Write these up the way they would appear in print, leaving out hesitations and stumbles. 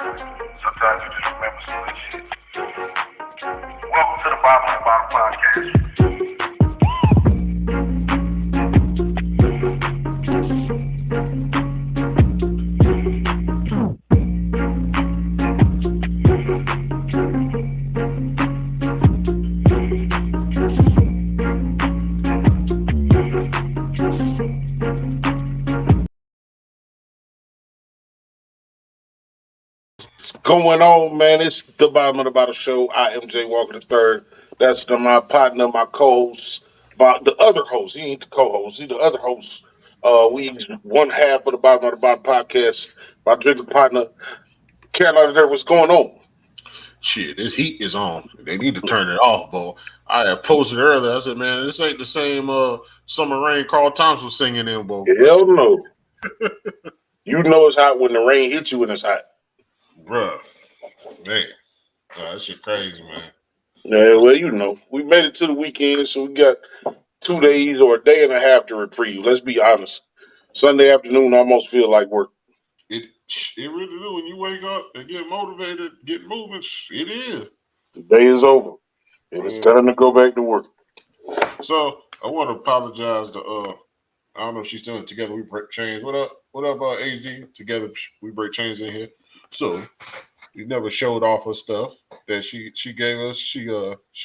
Sometimes you just remember some good shit. Welcome to the Bottom of the Bottom podcast. Going on, man? It's the Bottom of the Bottle Show. I am Jay Walker the third. That's my partner, my co-host, the other host. He ain't the co-host. He the other host. We one half of the Bottom of the Bottle podcast. My drinking partner, Carolina. There, what's going on? Shit, this heat is on. They need to turn it off, bro. I had posted earlier. I said, man, this ain't the same Summer Rain Carl Thompson was singing in, bro. Hell no. You know it's hot when the rain hits you and it's hot. Bruh. Man. That shit crazy, man. Yeah, well, you know, we made it to the weekend, so we got 2 days or a day and a half to reprieve. Let's be honest. Sunday afternoon almost feel like work. It really do. When you wake up and get motivated, get moving, it is. The day is over, and it's time to go back to work. So I want to apologize to I don't know if she's still in Together We Break Chains. What up, HD? Together We Break Chains in here. So we never showed off her stuff that she gave us. She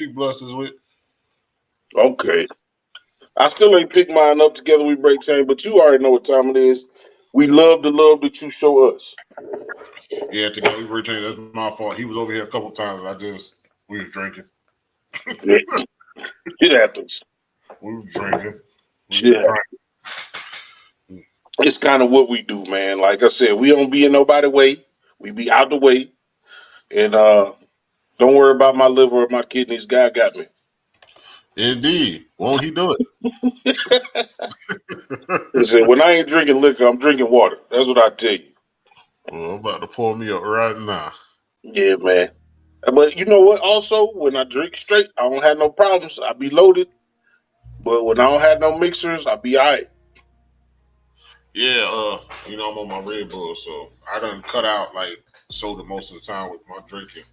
blessed us with. Okay. I still ain't picked mine up. Together we break chain, but you already know what time it is. We love the love that you show us. Yeah, Together We Break Chains. That's my fault. He was over here a couple times. We was drinking. It happens. We was drinking. It's kind of what we do, man. Like I said, we don't be in nobody's way. We be out the way. And don't worry about my liver or my kidneys. God got me. Indeed. Won't he do it? Listen, when I ain't drinking liquor, I'm drinking water. That's what I tell you. Well, I'm about to pour me up right now. Yeah, man. But you know what? Also, when I drink straight, I don't have no problems. I be loaded. But when I don't have no mixers, I be all right. Yeah, I'm on my Red Bull, so I done cut out like soda most of the time with my drinking.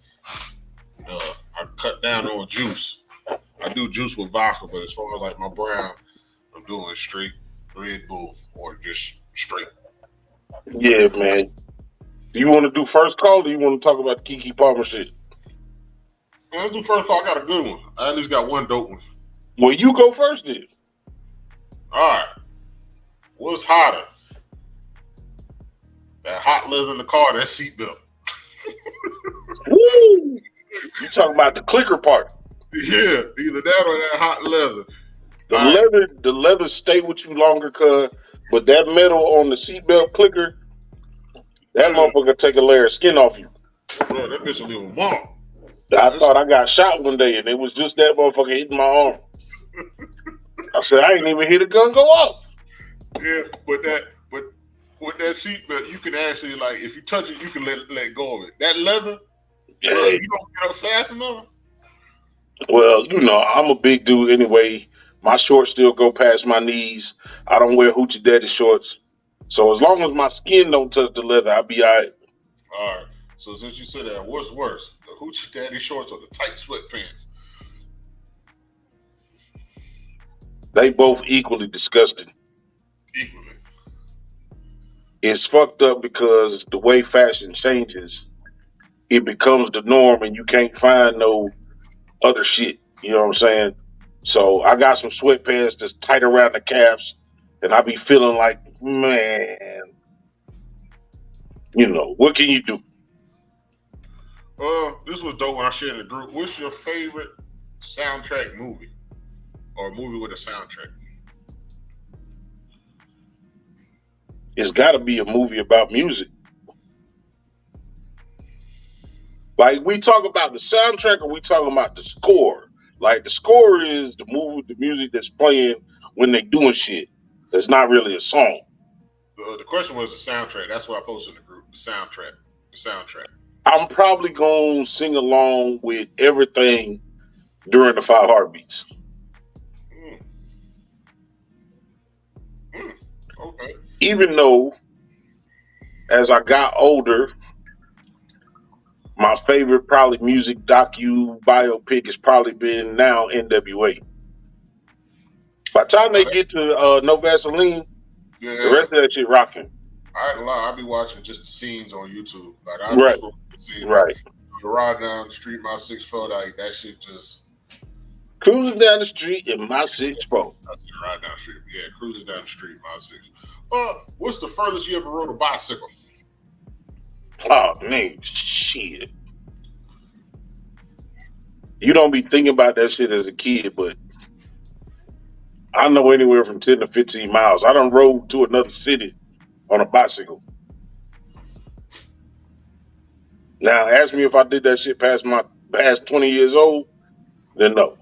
I cut down on juice. I do juice with vodka, but as far as like my brown, I'm doing straight Red Bull or just straight. Yeah, man. Do you want to do first call or you want to talk about the Kiki Palmer shit? Let's do first call. I got a good one. I at least got one dope one. Well, you go first then. All right. What's hotter? That hot leather in the car, that seatbelt. Woo! You talking about the clicker part. Yeah, either that or that hot leather. The leather stay with you longer, but that metal on the seatbelt clicker, that motherfucker take a layer of skin off you. Bro, that bitch will leave a mark. I thought I got shot one day, and it was just that motherfucker hitting my arm. I said, I ain't even hear the gun go off. Yeah, but with that seatbelt, you can actually, like, if you touch it, you can let go of it. That leather, Yeah. bro, you don't get up fast enough. Well, you know, I'm a big dude anyway. My shorts still go past my knees. I don't wear hoochie daddy shorts. So as long as my skin don't touch the leather, I'll be all right. All right. So since you said that, what's worse, the hoochie daddy shorts or the tight sweatpants? They both equally disgusting. Equally. It's fucked up because the way fashion changes, it becomes the norm and you can't find no other shit. You know what I'm saying? So I got some sweatpants that's tight around the calves and I be feeling like, man, you know, what can you do? This was dope when I shared in the group. What's your favorite soundtrack movie? Or a movie with a soundtrack? It's got to be a movie about music. Like, we talk about the soundtrack or we talking about the score? Like, the score is the movie, the music that's playing when they doing shit. That's not really a song. The question was the soundtrack. That's what I posted in the group. The soundtrack. I'm probably going to sing along with everything during the 5 Heartbeats. Okay. Even though, as I got older, My favorite probably music docu biopic has probably been now NWA. By the time Now they get to No Vaseline, the yeah, rest of that shit rocking. I ain't lie. I be watching just the scenes on YouTube. Like I be Right, scrolling the scene, like right. you ride down the street, my 6 foot, like that shit just. Cruising down the street in my 6'4". I see ride down the street. Yeah, cruising down the street, my 6. What's the furthest you ever rode a bicycle? Oh man, shit. You don't be thinking about that shit as a kid, but I know anywhere from 10 to 15 miles. I done rode to another city on a bicycle. Now, ask me if I did that shit past 20 years old, then no.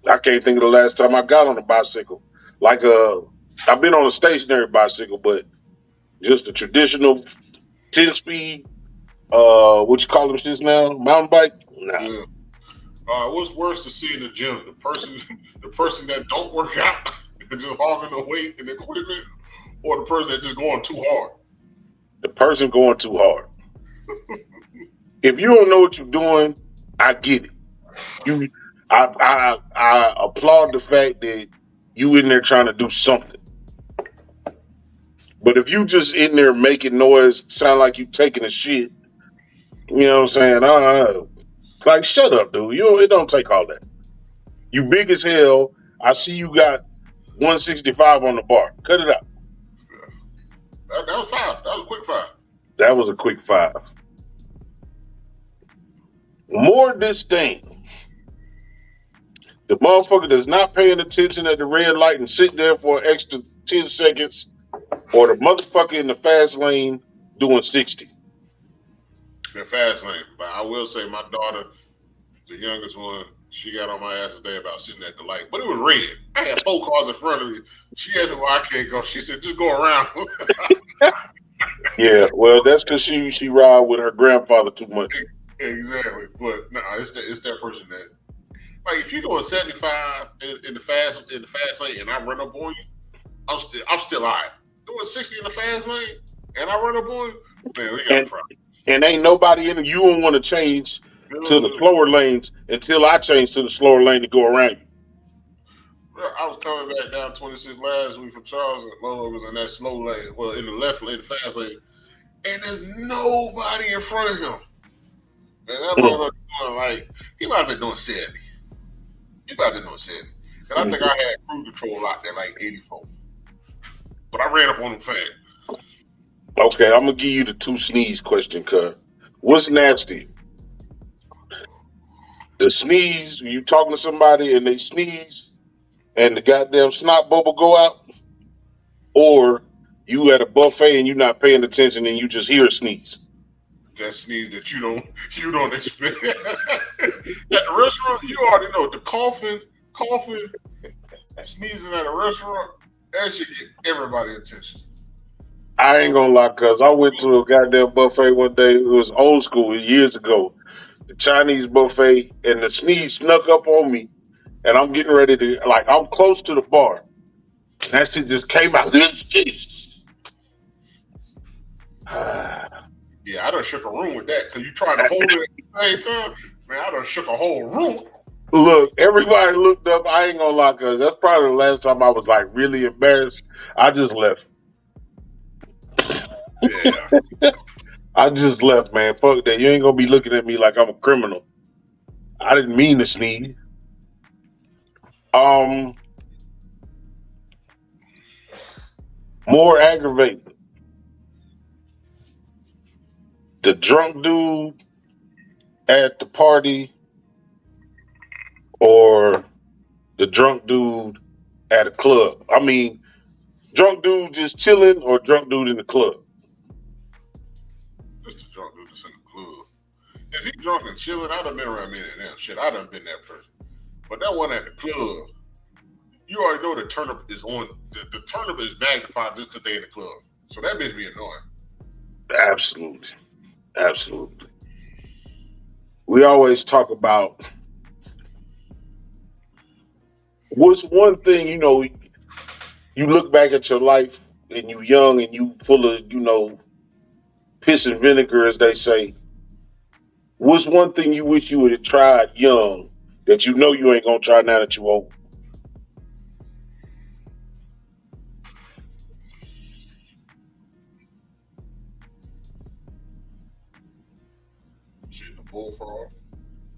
I can't think of the last time I got on a bicycle. Like I've been on a stationary bicycle, but just a traditional 10 speed, what you call them shits now? Mountain bike? Nah. Yeah. What's worse to see in the gym? The person, the person that don't work out and just hogging the weight and equipment, or the person that just going too hard. The person going too hard. If you don't know what you're doing, I get it. You I applaud the fact that you in there trying to do something. But if you just in there making noise, sound like you taking a shit, you know what I'm saying? Like shut up, dude. It don't take all that. You big as hell. I see you got 165 on the bar. Cut it out. That was 5. That was a quick 5. That was a quick 5. More disdain. The motherfucker that's not paying attention at the red light and sit there for an extra 10 seconds, or the motherfucker in the fast lane doing 60. The fast lane. But I will say my daughter, the youngest one, she got on my ass today about sitting at the light. But it was red. I had 4 cars in front of me. She asked me why I can't go. She said, just go around. Yeah, well, that's because she ride with her grandfather too much. Exactly. But no, it's that person that, like, if you're doing 75 in the fast lane and I run up on you, I'm still all right. Doing 60 in the fast lane and I run up on you, man, we got a problem. And ain't nobody in it. You don't want to change to the slower lanes until I change to the slower lane to go around you. I was coming back down 26 last week from Charles, and Lord was in that slow lane, well, in the left lane, the fast lane, and there's nobody in front of him. And that motherfucker doing like, he might have been doing 70. He might have been doing 70. And I think I had cruise control out there like 84. But I ran up on him fast. Okay, I'm gonna give you the 2 sneeze question, cuz. What's nasty? The sneeze, you talking to somebody and they sneeze and the goddamn snot bubble go out, or you at a buffet and you're not paying attention and you just hear a sneeze. That sneeze that you don't expect. At the restaurant, you already know the coughing, sneezing at a restaurant, that should get everybody's attention. I ain't gonna lie, cuz I went to a goddamn buffet one day. It was old school, years ago. The Chinese buffet, and the sneeze snuck up on me, and I'm getting ready to, like, I'm close to the bar. And that shit just came out. Yeah, I done shook a room with that because you trying to hold it at the same time. Man, I done shook a whole room. Look, everybody looked up. I ain't gonna lie, cuz that's probably the last time I was like really embarrassed. I just left. Yeah. I just left, man. Fuck that. You ain't gonna be looking at me like I'm a criminal. I didn't mean to sneeze. More aggravating. The drunk dude at the party, or the drunk dude at a club. I mean, drunk dude just chilling, or drunk dude in the club. Just a drunk dude that's in the club. If he drunk and chilling, I'd have been around me and them. Shit, I'd have been that person. But that one at the club, you already know the turn up is on. The turn up is magnified just because they in the club. So that bitch be annoying. Absolutely. Absolutely. We always talk about what's one thing, you look back at your life and you young and you full of, piss and vinegar, as they say. What's one thing you wish you would have tried young that you know you ain't gonna try now that you old? Shit, the bullfrog.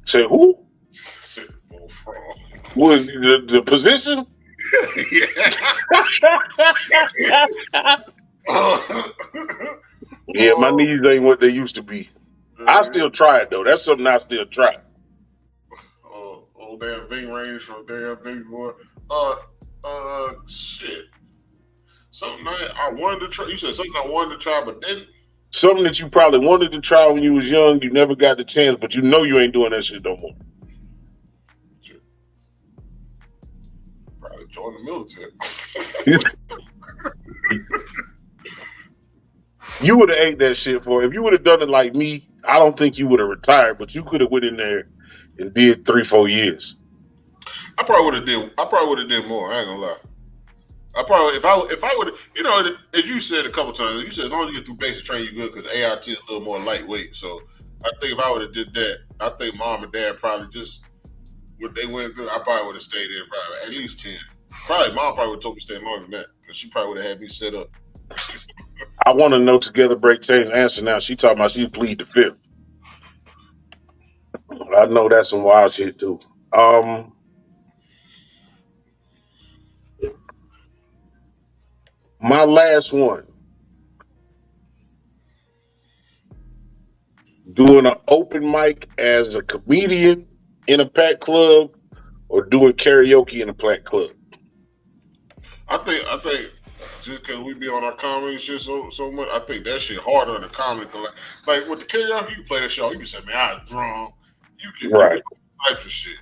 Say who? Shit, the bullfrog. Was the position? Yeah, my Oh, knees ain't what they used to be. I man. still try it though. That's something I still try. Oh, damn Ving range from damn baby boy. Shit. Something I wanted to try. You said something I wanted to try, but didn't. Something that you probably wanted to try when you was young, you never got the chance, but you know you ain't doing that shit no more. Shit, probably join the military. You would have ate that shit for. If you would have done it like me, I don't think you would have retired, but you could have went in there and did 3, 4 years. I probably would have did more. I ain't gonna lie. I probably if I would you know as you said a couple times, you said as long as you get through basic training, you good because AIT is a little more lightweight. So I think if I would have did that, I think mom and dad probably just what they went through. I probably would have stayed there probably at least 10. Probably mom probably would have told me to stay longer than that because she probably would have had me set up. I want to know together break change answer now. She talking about she plead the fifth. I know that's some wild shit too. Um, my last one, doing an open mic as a comedian in a packed club or doing karaoke in a packed club. I think just because we be on our comedy shit so much, I think that shit harder than the comedy. Like with the karaoke, you can play that shit. You can say, "Man, I was drunk." You can Right. do all types of shit.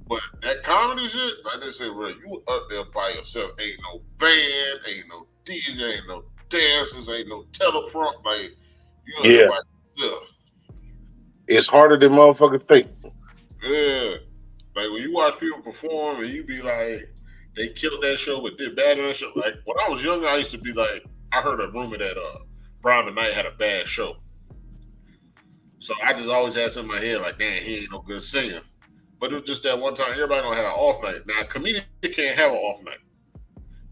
But that comedy shit, like they say, bro, you up there by yourself. Ain't no band, ain't no DJ, ain't no dancers, ain't no teleprompter. Like you up there Yeah. by yourself. It's harder than motherfuckers think. Yeah. Like when you watch people perform and you be like, they killed that show but did bad on that show. Like when I was younger, I used to be like, I heard a rumor that Brian McKnight had a bad show. So I just always had something in my head like, damn, he ain't no good singer. But it was just that one time everybody don't have an off night. Now a comedian can't have an off night.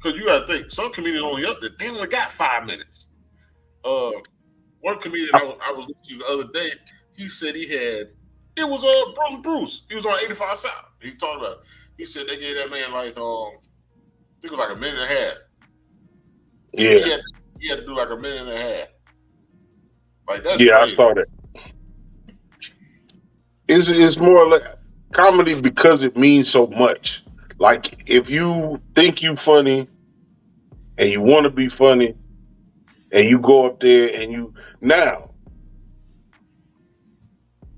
Because you gotta think, some comedians only up there, they only got 5 minutes. Uh One comedian I was listening to the other day, he said he had it was Bruce. He was on 85 South. He talked about it. He said they gave that man like I think it was like a minute and a half. Yeah. He had to do like a minute and a half. Like that's Yeah, I crazy. saw that. It's more like comedy because it means so much. Like if you think you funny and you want to be funny and you go up there and you now,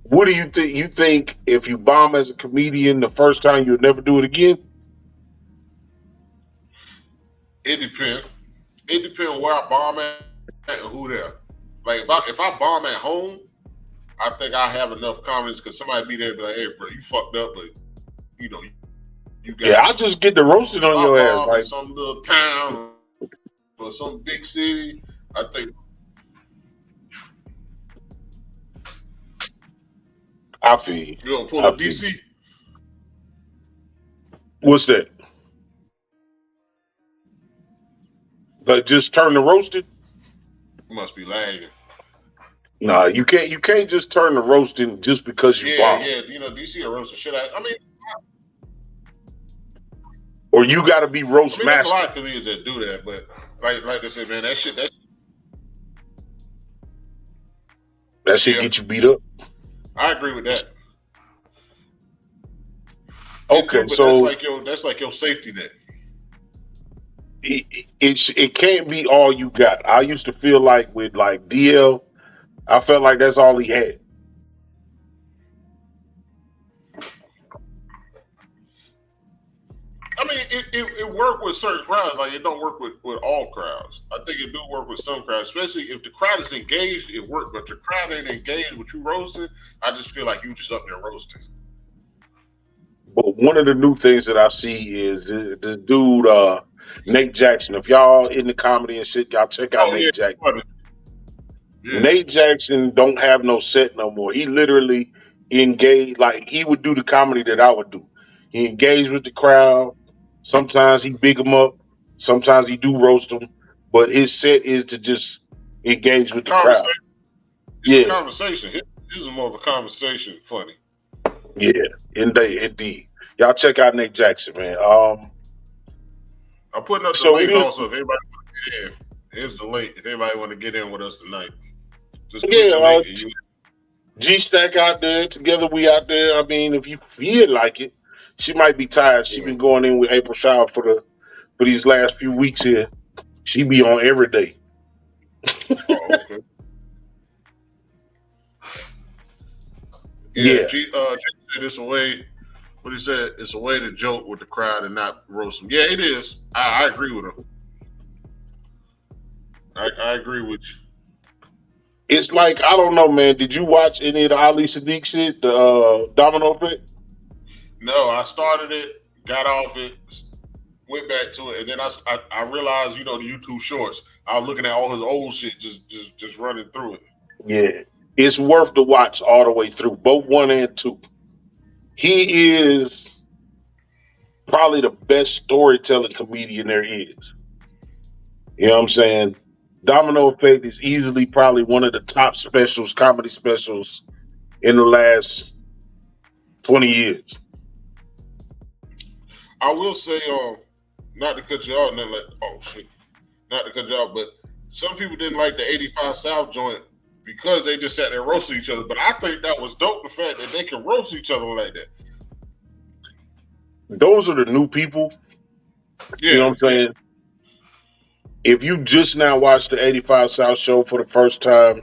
what do you think? You think if you bomb as a comedian the first time you'll never do it again? It depends. It depends where I bomb at and who there. Like if I bomb at home, I think I have enough confidence because somebody be there and be like, hey bro, you fucked up, but you know, you Yeah, got it. I just get the roasted But if on I your ass. bomb in Like some little town or some big city, I think I feel you. you gonna pull I up feel you. DC. What's that? But just turn the roasted? You must be lagging. Nah, you can't. You can't just turn the roasting just because you Yeah, bomb, yeah. You know, DC will roast the shit out. or you got to be roast There's a lot master. of comedians that do that, but like they said, man, that That shit yeah, get you beat up. I agree with that. It Okay, do, but that's so like your safety net. it can't be all you got. I used to feel like with like DL, I felt like that's all he had. I mean, it work with certain crowds, like it don't work with all crowds. I think it do work with some crowds, especially if the crowd is engaged. It work, but the crowd ain't engaged with you roasting. I just feel like you just up there roasting. But one of the new things that I see is the dude Nate Jackson. If y'all in the comedy and shit, y'all check out Oh yeah, Nate Jackson. funny. Yeah. Nate Jackson don't have no set no more. He literally engaged, like he would do the comedy that I would do. He engaged with the crowd. Sometimes he big them up. Sometimes he do roast them. But his set is to just engage with the crowd. Conversation. It's a Yeah, conversation. His is more of a conversation. Funny. yeah, indeed. Y'all check out Nate Jackson, man. I'm putting up the So link we, also. If anybody want to get in, here's the link. If anybody want to get in with us tonight, just click yeah, the link and you. G Stack out there. Together we out there. I mean, if you feel like it, she might be tired. She Yeah. been going in with April Shower for these last few weeks here. She be on every day. Oh, okay. Yeah. Yeah, G said it's a way. What he said, it's a way to joke with the crowd and not roast them. Yeah, it is. I agree with him. I agree with you. it's like I don't know, man. Did you watch any of the Ali Sadiq shit, the Domino Effect? No, I started it, got off it, went back to it, and then I realized, the YouTube shorts. I was looking at all his old shit, just running through it. Yeah, it's worth the watch all the way through, both one and two. He is probably the best storytelling comedian there is. You know what I'm saying? Domino Effect is easily probably one of the top specials, comedy specials in the last 20 years. I will say, not to cut you off, not to cut you off, but some people didn't like the 85 South joint because they just sat there roasting each other. But I think that was dope, the fact that they can roast each other like that. Those are the new people. Yeah, You know what I'm saying? If you just now watched the 85 South show for the first time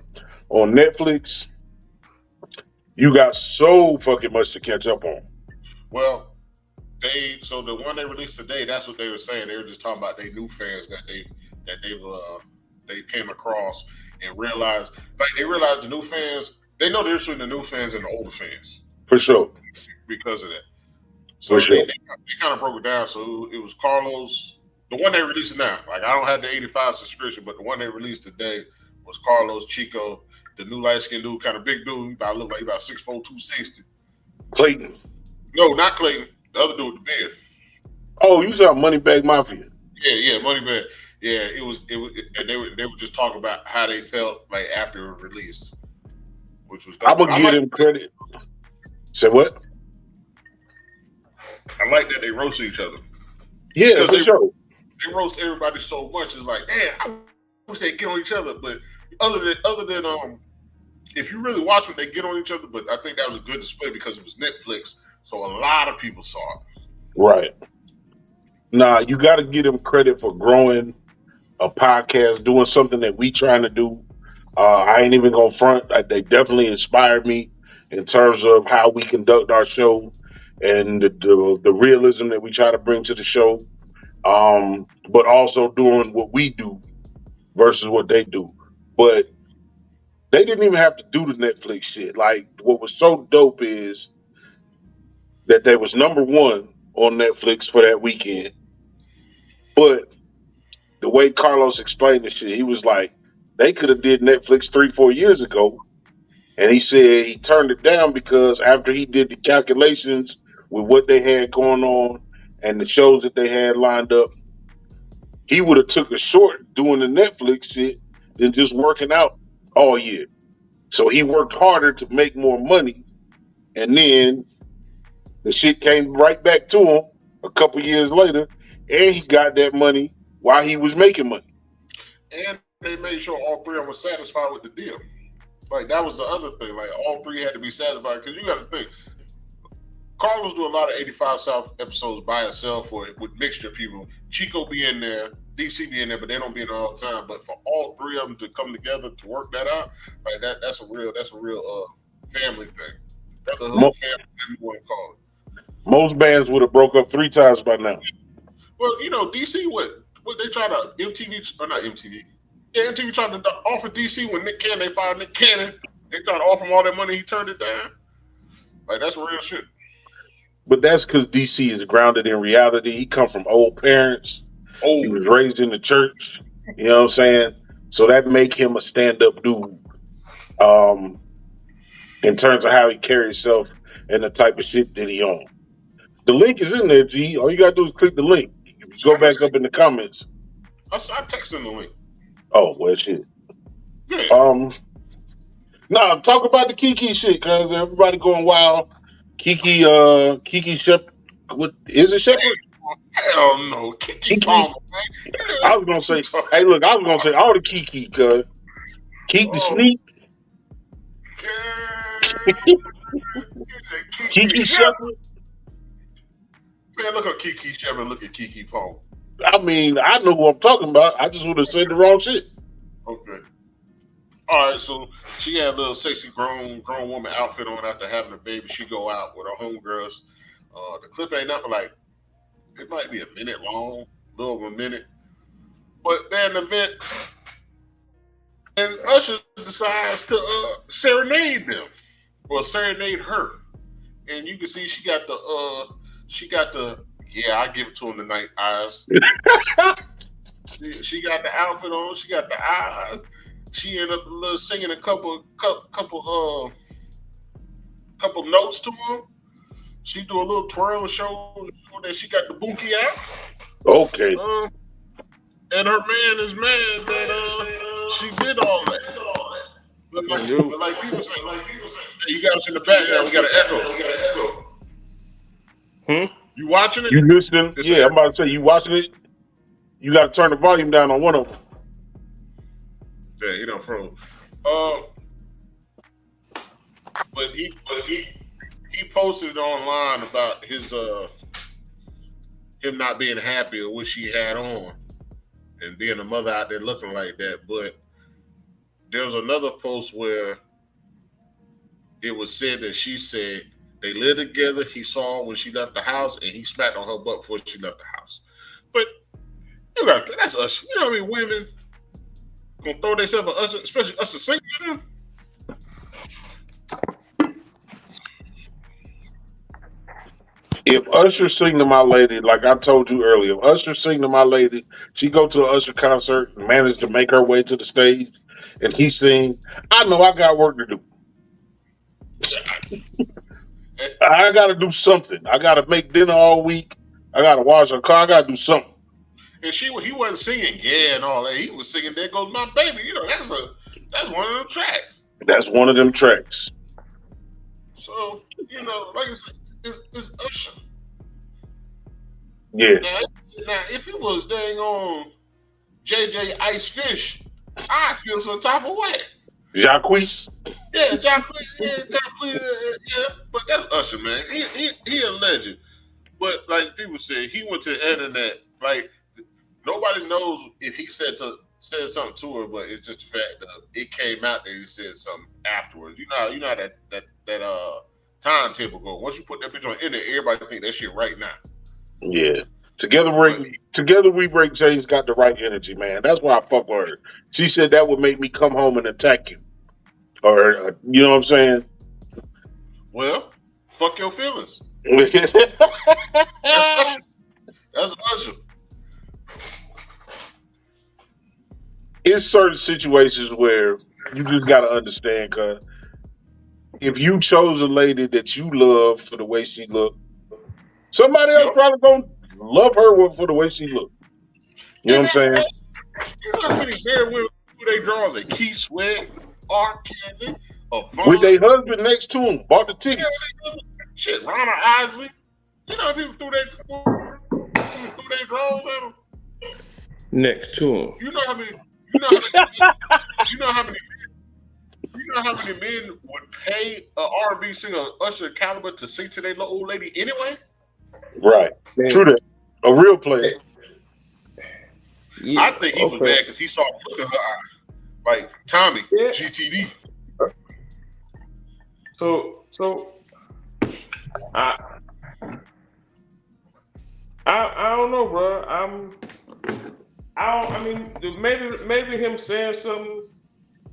on Netflix, you got so fucking much to catch up on. Well, so the one they released today, that's what they were saying. They were just talking about their new fans that they came across and realized, like they realized the new fans, they know the difference between the new fans and the older fans For sure. because of that. For So sure. they kind of broke it down. So it was Carlos, the one they released now. Like I don't have the 85 subscription, but the one they released today was Carlos, Chico, the new light skinned dude, kind of big dude, look like about 6'4", 260. Clayton. No, not Clayton. The other dude with the beard. Oh, you saw Moneybag Mafia. Yeah, Moneybag. Yeah, it was, and they were just talking about how they felt like after it was released, which was dope. I'm gonna give him credit. Say what? I like that they roast each other. Yeah, for sure. They roast everybody so much. It's like, man, I wish they get on each other. But other than if you really watch when they get on each other, but I think that was a good display because it was Netflix, so a lot of people saw it. Right. Nah, you got to give them credit for growing a podcast, doing something that we trying to do. I ain't even gonna front. They definitely inspired me in terms of how we conduct our show and the realism that we try to bring to the show. But also doing what we do versus what they do. But they didn't even have to do the Netflix shit. Like what was so dope is that they was number one on Netflix for that weekend. But the way Carlos explained the shit, he was like, they could have did Netflix 3-4 years ago. And he said he turned it down because after he did the calculations with what they had going on and the shows that they had lined up, he would have took a short doing the Netflix shit than just working out all year. So he worked harder to make more money. And then the shit came right back to him a couple years later. And he got that money while he was making money. And they made sure all three of them were satisfied with the deal. Like that was the other thing. Like all three had to be satisfied because you got to think. Carlos do a lot of 85 South episodes by himself or with mixture of people. Chico be in there, DC be in there, but they don't be in there all the time. But for all three of them to come together to work that out, like that's a real family thing. Brotherhood, family, whatever you want to call it. Most bands would have broke up 3 times by now. Well, DC what they try to MTV or not MTV. Yeah, MTV tried to offer DC when they fired Nick Cannon. They tried to offer him all that money, he turned it down. Like that's real shit. But that's because DC is grounded in reality. He come from old parents. He was raised in the church. You know what I'm saying? So that make him a stand-up dude Um, in terms of how he carries himself and the type of shit that he on. The link is in there, G. All you gotta do is click the link. If you See, go I can back see. up in the comments. I text him the link. Oh well, shit. Yeah. Um, no, talk about the Kiki shit, cause everybody going wild. Kiki Shep, what is it Shepherd? Hell no. Kiki Kiki. Palmer, man. I was gonna say, hey, look, I was gonna say all the Kiki, cause Keek the Oh, Sneak, Kiki Kiki Shep. Shepherd. Man, look at Kiki Shep and look at Kiki Palmer. I mean, I know who I'm talking about. I just would have said the wrong shit. Okay. All right, so she had a little sexy grown woman outfit on after having a baby. She go out with her homegirls. The clip ain't nothing like it might be a minute long, a little over a minute. But they're in an event, and Usher decides to serenade them, or serenade her. And you can see she got the yeah, I give it to him tonight eyes. She got the outfit on, she got the eyes. She ended up singing a couple notes to him. She do a little twirl show that she got the bunkie out. Okay. And her man is mad that she did all that. But like people say, hey, you got us in the background. We got an echo. You watching it? You listening? It's Yeah, I'm about to say you watching it. You got to turn the volume down on one of them. Yeah, you know, froze. But he posted online about his him not being happy with what she had on and being a mother out there looking like that. But there was another post where it was said that she said they lived together. He saw her when she left the house, and he smacked on her butt before she left the house. But that's us. You know how many women gonna throw themselves at us, especially us to sing to them? If Usher sing to my lady, like I told you earlier, if Usher sing to my lady, she go to an Usher concert and manage to make her way to the stage, and he sing, I know I got work to do. I got to do something. I got to make dinner all week. I got to wash her car. I got to do something. And he wasn't singing yeah and all that. He was singing "There Goes My Baby." You know, that's one of them tracks. That's one of them tracks. So like I said, it's Usher. Yeah. Now, if it was dang on JJ Ice Fish, I feel some type of way. Jacquees. Yeah, Jacquees, yeah. But that's Usher, man. He a legend. But like people say, he went to the internet. Like nobody knows if he said something to her, but it's just the fact that it came out that he said something afterwards. You know how that timetable go. Once you put that picture on the internet, everybody think that shit right now. Yeah. Together we break James got the right energy, man. That's why I fuck with her. She said that would make me come home and attack you. Or you know what I'm saying? Well, fuck your feelings. It's That's Usher. certain situations where you just gotta understand, cause if you chose a lady that you love for the way she looked, somebody else probably gonna love her for the way she looked. You know what I'm saying? You know how many married women do they draws at Keith Sweat, R. Kelly, With their husband next to him, bought the tickets. Shit, Ronna Isley. You know how people threw their draws at them? Next to him. You know how many men would pay an R&B singer Usher caliber to sing to their old lady anyway? Right. Man. True that. A real player. Yeah, I think he was mad because he saw the look in her eye. Like Tommy, GTD. So I don't know, bro. I mean, maybe him saying something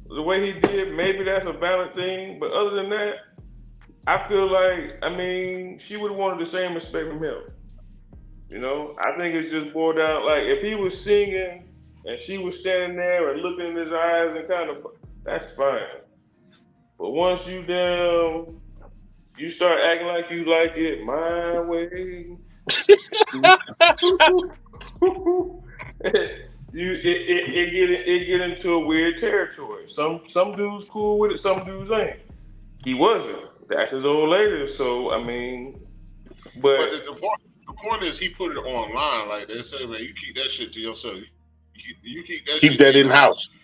the way he did, maybe that's a valid thing. But other than that, I feel like, she would have wanted the same respect from him. You know, I think it's just boiled down. Like if he was singing and she was standing there and looking in his eyes and kind of, that's fine. But once you start acting like you like it my way. it get into a weird territory. Some dudes cool with it, some dudes ain't. He wasn't. That's his old lady. So I mean, But but the point is, he put it online. Like they say, man, you keep that shit to yourself. You keep that Keep shit that in in house. house.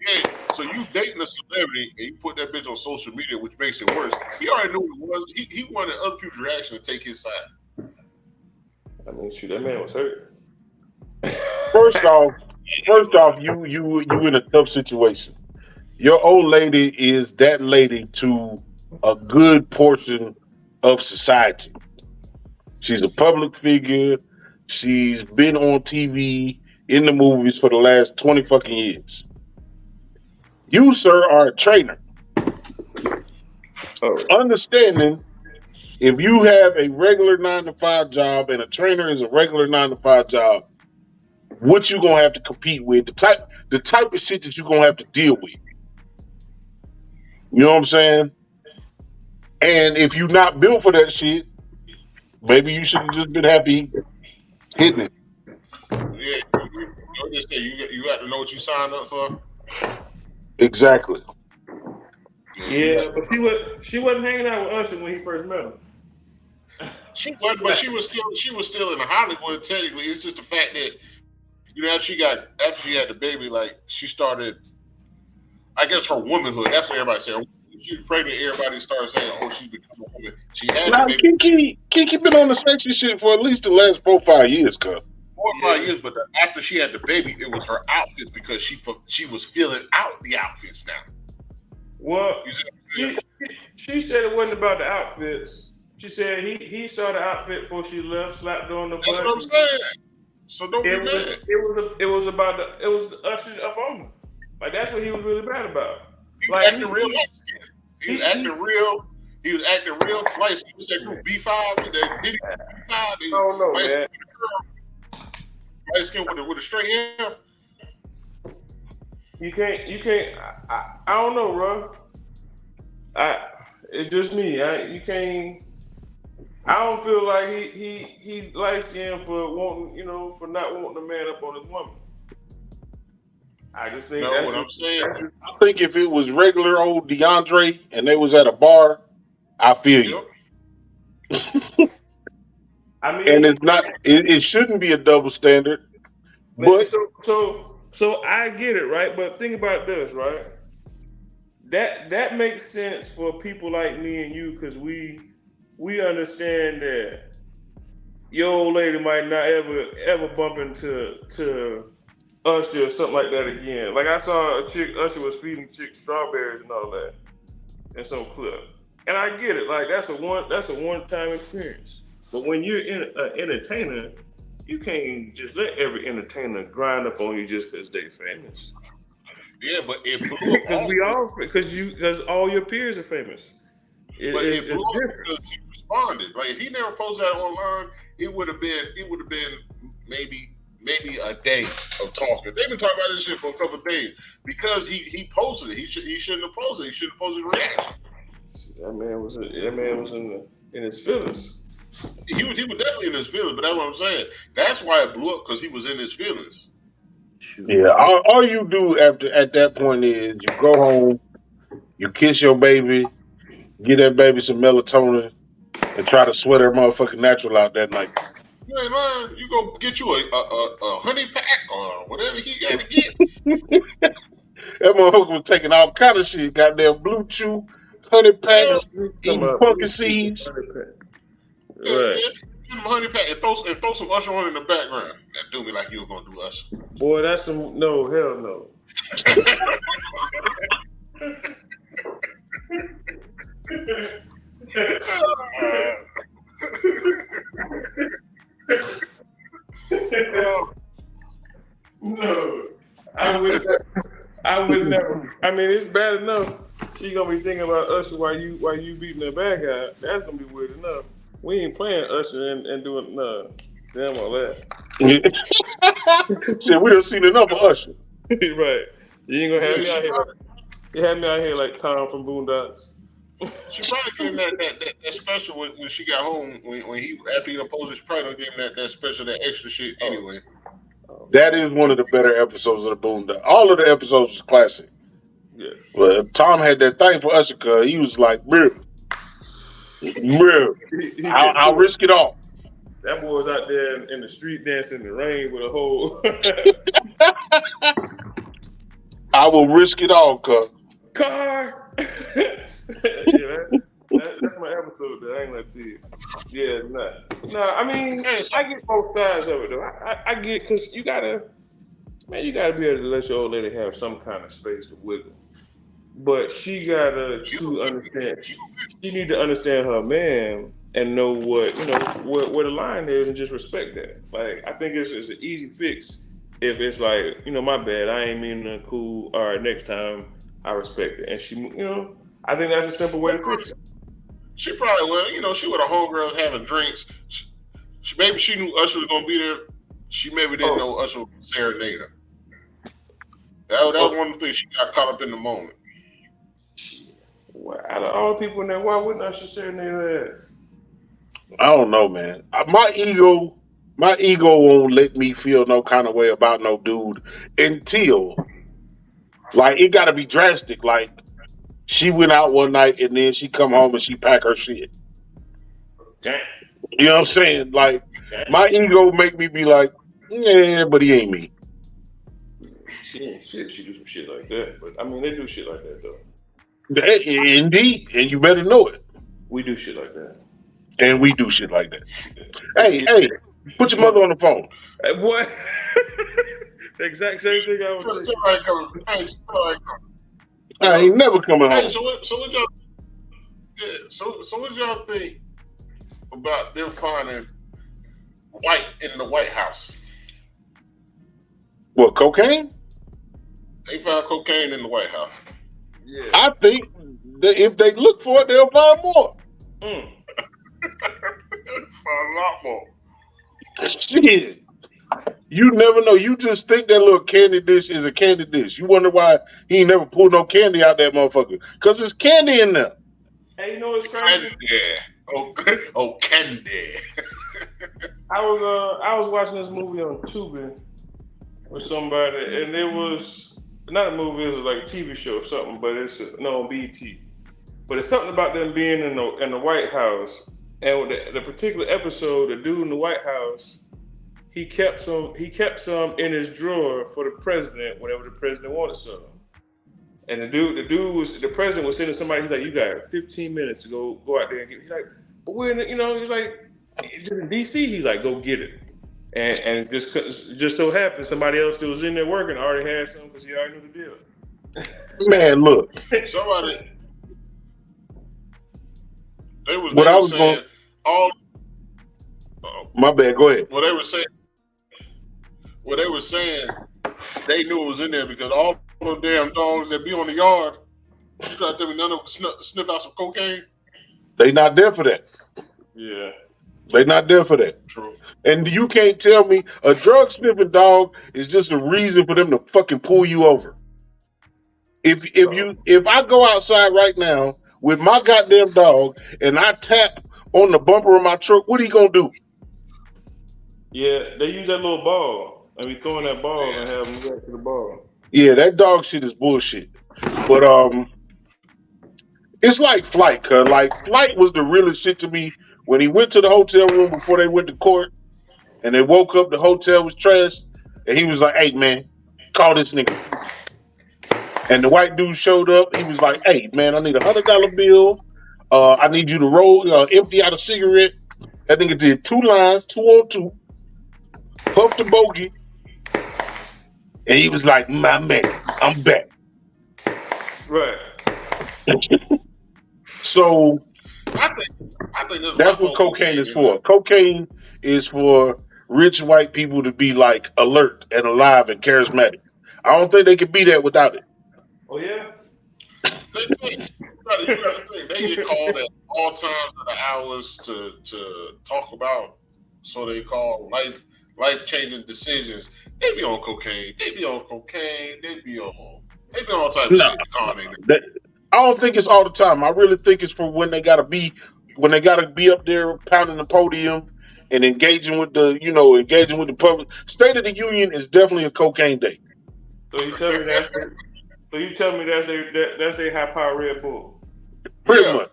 Yeah. So you dating a celebrity and you put that bitch on social media, which makes it worse. He already knew what it was. He wanted other people's reaction to take his side. I mean, shoot, that man was hurt. First off, you in a tough situation. Your old lady is that lady to a good portion of society. She's a public figure. She's been on TV, in the movies for the last 20 fucking years. You, sir, are a trainer. Oh, Understanding if you have a regular 9 to 5 job and a trainer is a regular 9 to 5 job, what you gonna have to compete with, the type of shit that you're gonna have to deal with. You know what I'm saying? And if you're not built for that shit, maybe you should have just been happy hitting it. Yeah. You just say you got to know what you signed up for. Exactly. yeah, but she wasn't hanging out with Usher when he first met him. She was, but she was still in Hollywood. Technically, it's just the fact that after she had the baby, like she started. I guess her womanhood. That's what everybody said. She was pregnant. Everybody started saying, "Oh, she's become a woman." She had Now, the baby Kiki been on the sexy shit for at least the last 4 or 5 years, cuz. 4 or 5 years, but after she had the baby, it was her outfits because she was filling out the outfits now. Well, she said it wasn't about the outfits. She said he saw the outfit before she left, slapped her on the butt. That's what I'm saying. So don't be mad. It was about it was Usher up on her. Like that's what he was really bad about. He was acting real light skin. He was acting real. He was acting real light skin. He said group B5. Did he B5? I don't know, man. Light skin with a straight hair. You can't. I don't know, bro. It's just me. You can't. I don't feel like he light skinned for wanting, for not wanting a man up on his woman. I just think that's what I'm saying. I think if it was regular old DeAndre and they was at a bar, I feel you. I mean, and it's not. It shouldn't be a double standard. But so I get it, right? But think about this, right? That makes sense for people like me and you because we understand that your old lady might not ever bump into Usher or something like that again. Like I saw a chick, Usher was feeding chicks strawberries and all that in some clip, and I get it. Like that's a one-time experience. But when you're an entertainer, you can't just let every entertainer grind up on you just because they famous. Yeah, but it blew up because all your peers are famous. It blew up because he responded. Like if he never posted that online, it would have been maybe a day of talking. They've been talking about this shit for a couple of days because he posted it. He shouldn't have posted it. He should have posted a reaction. That man was in his feelings. He was definitely in his feelings, but that's what I'm saying. That's why it blew up because he was in his feelings. Yeah, all you do at that point is you go home, you kiss your baby, get that baby some melatonin, and try to sweat her motherfucking natural out that night. You ain't lying. You go get you a honey pack or whatever he got to get. That motherfucker was taking all kind of shit. Goddamn blue chew, honey packs, eating pumpkin seeds. Right. Give him a honey pack and throw some Usher on in the background. That do me like you were gonna do Usher. Boy, that's some no hell no. No, I would never. I mean, it's bad enough. She gonna be thinking about Usher while you beating her back out. That's gonna be weird enough. We ain't playing Usher and doing damn all that. See, we done seen enough of Usher. Right. You ain't gonna have me out here. He had me out here like Tom from Boondocks. She probably gave him that special when she got home when he after he done posted. She probably done gave him that special that extra shit Oh, anyway. That is one of the better episodes of the Boondock. All of the episodes was classic. yes. But Tom had that thing for Usher, cuz he was like, bro, He get I'll to it. risk it all. That boy was out there in the street dancing in the rain with a whole I will risk it all, cuz. car. Yeah, that's my episode. That I ain't gonna tell you. Yeah, nah. I mean, Hey, so, I get both sides of it though. I get because you gotta be able to let your old lady have some kind of space to wiggle. But she gotta to understand. She need to understand her man and know what where the line is and just respect that. Like I think it's an easy fix if it's like my bad. I ain't meaning nothing cool. All right, next time I respect it. And I think that's a simple way to fix it. she probably she with a homegirl having drinks. Maybe she knew Usher was gonna be there. She maybe didn't know Usher was serenade her. That was one of the things she got caught up in the moment. Well, out of all the people in there, why wouldn't Usher serenade her ass? I don't know, man. My ego won't let me feel no kind of way about no dude until like it gotta be drastic. Like she went out one night and then she come home and she pack her shit. Damn. You know what I'm saying? Like my ego make me be like, yeah, but he ain't me. She ain't shit. She do some shit like that. But I mean, they do shit like that though. Indeed, and you better know it. We do shit like that. And we do shit like that. Hey, put your mother on the phone. What? The exact same thing I was saying. Somebody coming. Hey, somebody coming. I ain't never coming home. Hey, so what y'all? Yeah. So what y'all think about them finding white in the White House? What, cocaine? They found cocaine in the White House. Yeah. I think that if they look for it, they'll find more. Mm. Found a lot more. Shit. You never know. You just think that little candy dish is a candy dish. You wonder why he ain't never pulled no candy out that motherfucker. Because there's candy in there. Hey, you know what's crazy? Candy. Oh, candy. I was watching this movie on Tubi with somebody, and it was not a movie. It was like a TV show or something, but it's on BT. But it's something about them being in the White House, and with the particular episode, the dude in the White House, he kept some in his drawer for the president whenever the president wanted some. And the president was sending somebody. He's like, you got 15 minutes to go out there and get it. He's like, but we're in, he's like, just in DC. He's like, go get it. And just so happened somebody else that was in there working already had some because he already knew the deal. Man, look. Somebody. They was saying going, all. My bad. Go ahead. What they were saying, they knew it was in there because all them damn dogs that be on the yard, you try to tell me none of them sniff out some cocaine? They not there for that. Yeah. They not there for that. True. And you can't tell me a drug sniffing dog is just a reason for them to fucking pull you over. If I go outside right now with my goddamn dog and I tap on the bumper of my truck, what are you gonna do? Yeah, they use that little ball. I mean, throwing that ball and have them react to the ball. Yeah, that dog shit is bullshit. But it's like Flight, cuz like Flight was the realest shit to me when he went to the hotel room before they went to court and they woke up, the hotel was trashed, and he was like, hey man, call this nigga. And the white dude showed up, he was like, hey man, I need $100 bill. I need you to roll, empty out a cigarette. That nigga did 2 lines, 2 on 2, puffed the bogey, and he was like, my man, I'm back. Right. So I think that's what cocaine is for. Cocaine is for rich white people to be like alert and alive and charismatic. I don't think they could be that without it. Oh yeah. You gotta think they get called at all times of the hours to talk about. So they call life changing decisions. They be on cocaine. They be on. They doing all type of No, shit. Con ain't. I don't think it's all the time. I really think it's for when they gotta be up there pounding the podium and engaging with the public. State of the Union is definitely a cocaine day. So you tell me that's that's their high power Red Bull. Pretty Yeah. much.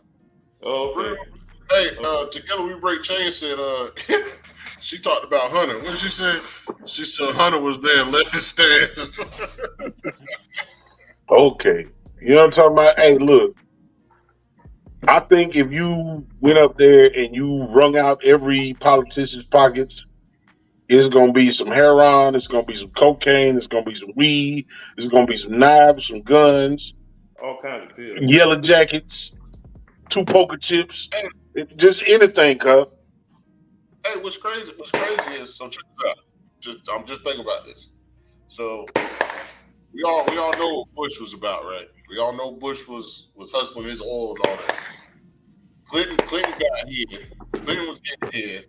Oh, okay. Hey, Together We Break Chains said she talked about Hunter. What did she say? She said Hunter was there and left his stand. Okay. You know what I'm talking about? Hey, look. I think if you went up there and you wrung out every politician's pockets, it's gonna be some heroin, it's gonna be some cocaine, it's gonna be some weed, it's gonna be some knives, some guns, All kinds of pills. yellow jackets, 2 poker chips, Hey, just anything, cuz. hey, what's crazy is, so check this out. I'm just thinking about this. So we all know what Bush was about, right? We all know Bush was hustling his oil and all that. Clinton got here. Clinton was getting here.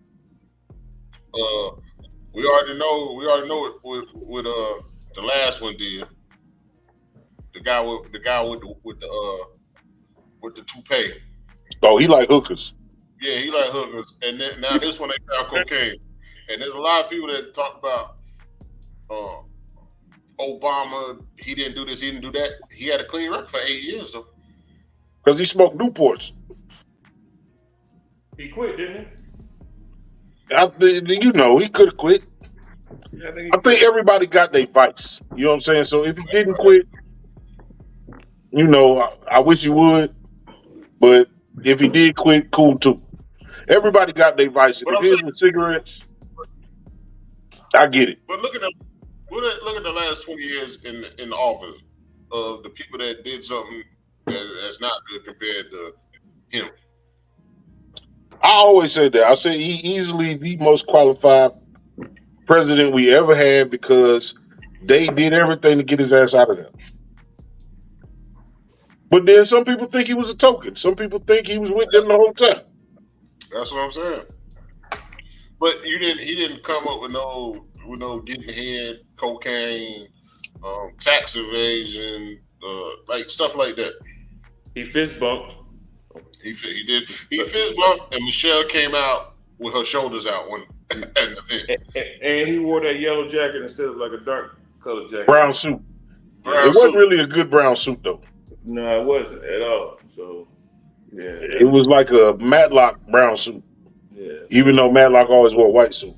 We already know what the last one did. The guy with the toupee. Oh, he like hookers. Yeah, he like hookers. And then, now this one they found cocaine. And there's a lot of people that talk about Obama. He didn't do this. He didn't do that. He had a clean record for 8 years though. Because he smoked Newports. He quit, didn't He could have quit. he? I think everybody got their vice. You know what I'm saying? So if he didn't quit, I wish he would. But if he did quit, cool too. Everybody got their vice. But If it was cigarettes, I get it. But look at the last 20 years in the office of the people that did something that's not good compared to him. I always say that. I say he easily the most qualified president we ever had because they did everything to get his ass out of there. But then some people think he was a token. Some people think he was with them the whole time. That's what I'm saying. But he didn't come up with no getting ahead, cocaine, tax evasion, like stuff like that. He fist bumped. He did. He fist bumped, and Michelle came out with her shoulders out at the event. And he wore that yellow jacket instead of like a dark colored jacket. Brown suit. It wasn't really a good brown suit though. No, it wasn't at all. So yeah, It was like a Matlock brown suit. Yeah. Even though Matlock always wore a white suit.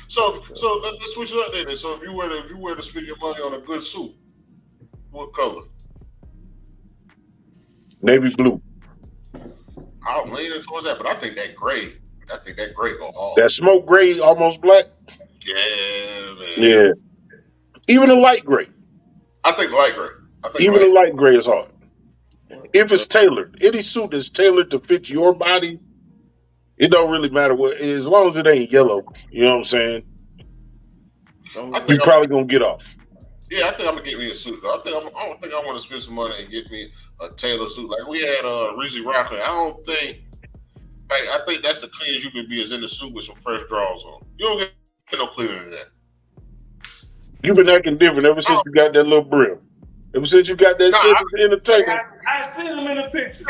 So let's switch it up then. So if you were to spend your money on a good suit, what color? Navy blue. I'm leaning towards that, but I think that gray go hard. That smoke gray, almost black. Yeah, man. Yeah. Even a light gray. I think light gray. Even a light gray is hard. If it's tailored, any suit that's tailored to fit your body, it don't really matter what, as long as it ain't yellow. You know what I'm saying? You're probably gonna get off. Yeah, I think I'm gonna get me a suit. I don't think I want to spend some money and get me a tailored suit. Like we had Reezy Rocker. I think that's the cleanest you can be is in the suit with some fresh drawers on. You don't get no cleaner than that. You've been acting different ever since you got that little brim. Ever since you got that shit in the table. I seen him in the picture.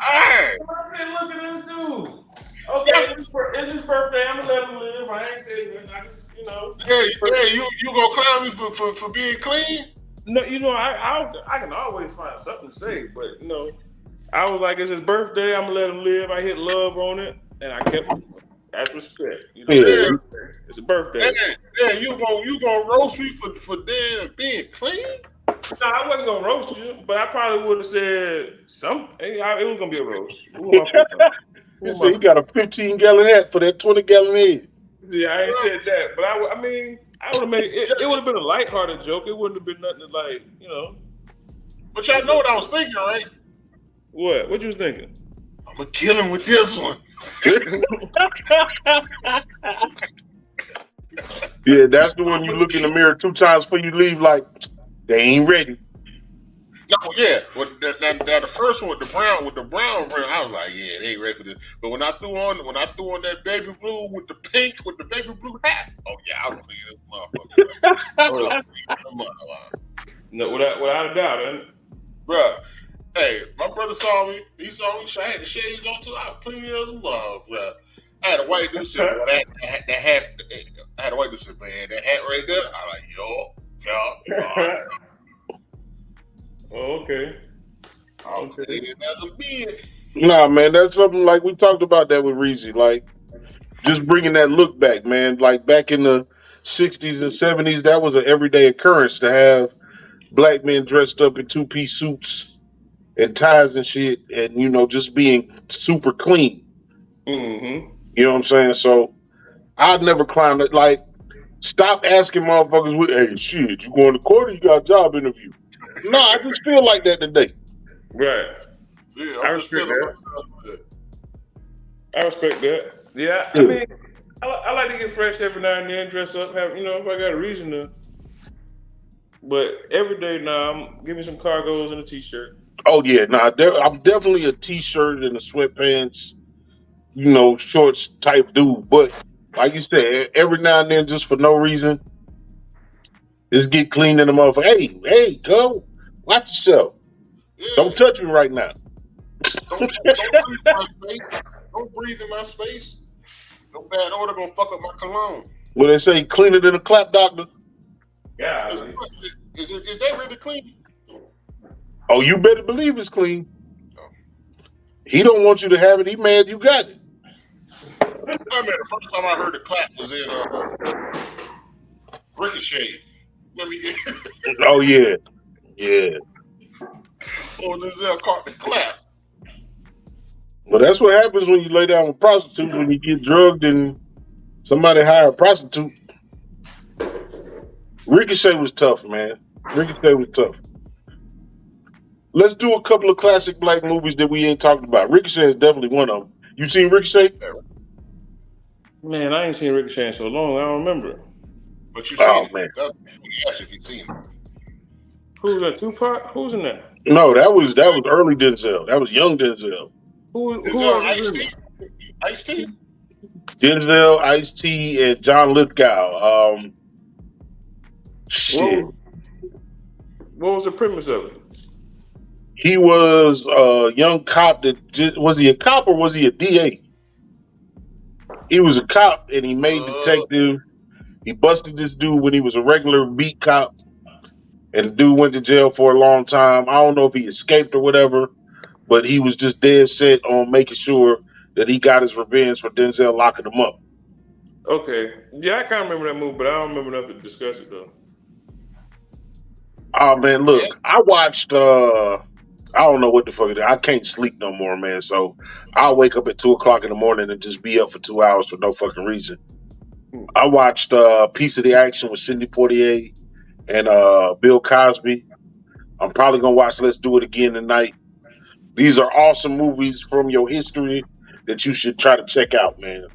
Hey. Look at this dude. Okay, it's his birthday. I'm gonna let him live. I ain't saying nothing. I just, Hey, you gonna clown me for being clean? No, I can always find something to say, but I was like, it's his birthday. I'm gonna let him live. I hit love on it, and I kept it. That's respect. It's a birthday. Yeah, you gonna roast me for damn being clean? No, I wasn't gonna roast you, but I probably would have said something. It was gonna be a roast. He said he got a 15-gallon hat for that 20-gallon head. Yeah, I ain't said that, but I would have made it. It would have been a lighthearted joke. It wouldn't have been nothing like. But y'all know what I was thinking, right? What? What you was thinking? I'm gonna kill him with this one. Yeah, that's the one you look in the mirror 2 times before you leave. Like they ain't ready. No, yeah. Now the first one with the brown rim, I was like, yeah, they ain't ready for this. But when I threw on that baby blue with the pink with the baby blue hat, oh yeah, I was cleaning this motherfucker. Oh, no, without a doubt. Bruh. Hey, my brother saw me. He saw me. I had the shades on too. I was clean as a mug, bruh. I had a white dude say, well, that hat. I had a white dude say, man, that hat right there. I was like, yo. Oh, okay. Nah, man, that's something like we talked about that with Reezy. Like, just bringing that look back, man. Like, back in the 60s and 70s, that was an everyday occurrence to have black men dressed up in two-piece suits and ties and shit and, just being super clean. Mm-hmm. You know what I'm saying? So, I'd never climbed it. Like, stop asking motherfuckers, hey, shit, you going to court or you got a job interview? No, I just feel like that today. Right. Yeah, I respect that. I respect that. Yeah, I mean, I like to get fresh every now and then, dress up, have if I got a reason to. But every day now, give me some cargos and a t-shirt. Oh yeah, I'm definitely a t-shirt and a sweatpants, shorts type dude. But like you said, every now and then, just for no reason, just get clean in the motherfucker. Hey, go watch yourself. Yeah. Don't touch me right now. Don't breathe in my space. Don't breathe in my space. No bad odor gonna fuck up my cologne. Well, they say cleaner than a clap doctor. Yeah. Is that really clean? Oh, you better believe it's clean. He don't want you to have it. He mad you got it. I mean, the first time I heard the clap was in Ricochet. Oh yeah, yeah. Oh, Denzel caught the clap. Well, that's what happens when you lay down with prostitutes. When you get drugged and somebody hire a prostitute. Ricochet was tough, man. Ricochet was tough. Let's do a couple of classic black movies that we ain't talked about. Ricochet is definitely one of them. You seen Ricochet? Man, I ain't seen Ricochet in so long. I don't remember. But you seen man. Yes, if you seen it. Who's that? Tupac? Who's in that? No, that was early Denzel. That was young Denzel. Who else was in it? Ice-T? Denzel, Ice-T, and John Lithgow. Shit. What was the premise of it? He was a young cop was he a cop or was he a DA? He was a cop and he made detective. He busted this dude when he was a regular beat cop, and the dude went to jail for a long time. I don't know if he escaped or whatever, but he was just dead set on making sure that he got his revenge for Denzel locking him up. Okay. Yeah, I kind of remember that movie, but I don't remember enough to discuss it, though. Oh, man, look, I watched, I don't know what the fuck it is. I can't sleep no more, man, so I'll wake up at 2 o'clock in the morning and just be up for 2 hours for no fucking reason. I watched Piece of the Action with Sidney Poitier and Bill Cosby. I'm probably going to watch Let's Do It Again tonight. These are awesome movies from your history that you should try to check out, man.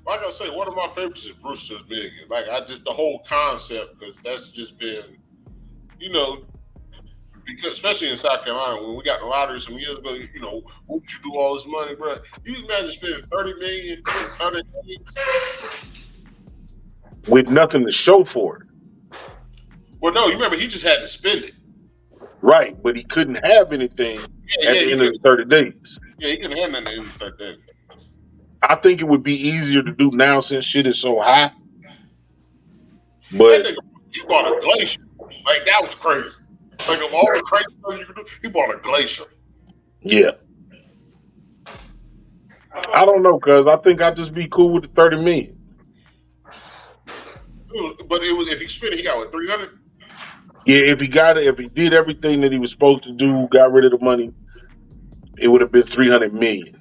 Like I say, one of my favorites is Brewster's Big. Like, the whole concept, because that's just been, because especially in South Carolina, when we got the lottery some years ago, what would you do all this money, bro? You imagine spending $30 million, $100 million with nothing to show for it. Well, no, you remember he just had to spend it. Right, but he couldn't have anything at the end of the 30 days. Yeah, he couldn't have nothing at the end of the 30 days. I think it would be easier to do now since shit is so high. But he bought a glacier. Like, that was crazy. Like, of all the crazy stuff you could do, he bought a glacier. Yeah. I don't know, cuz I think I'd just be cool with the 30 million. But it was, if he spent it, he got what, 300? Yeah, if he did everything that he was supposed to do, got rid of the money, it would have been 300 million.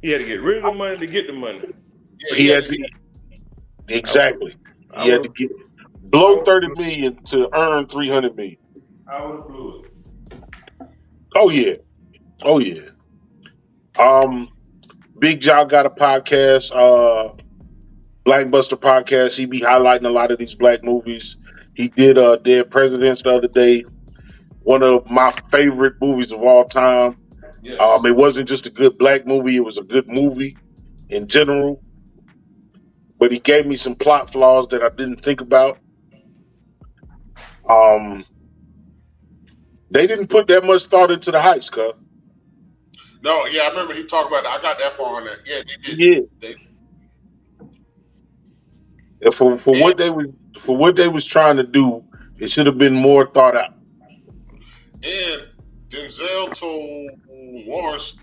He had to get rid of the money to get the money. Yeah, he had to. Exactly. He had to blow 30 million to earn 300 million. I would have blew it. Oh yeah. Big Jow got a podcast, Blackbuster podcast. He be highlighting a lot of these black movies. He did Dead Presidents the other day. one of my favorite movies of all time. Yes. It wasn't just a good black movie; it was a good movie in general. But he gave me some plot flaws that I didn't think about. They didn't put that much thought into the heist, cuz. No, yeah, I remember he talked about it. I got that far on that. Yeah, they did. Yeah. And for what they was trying to do, it should have been more thought out. And Denzel told Lawrence,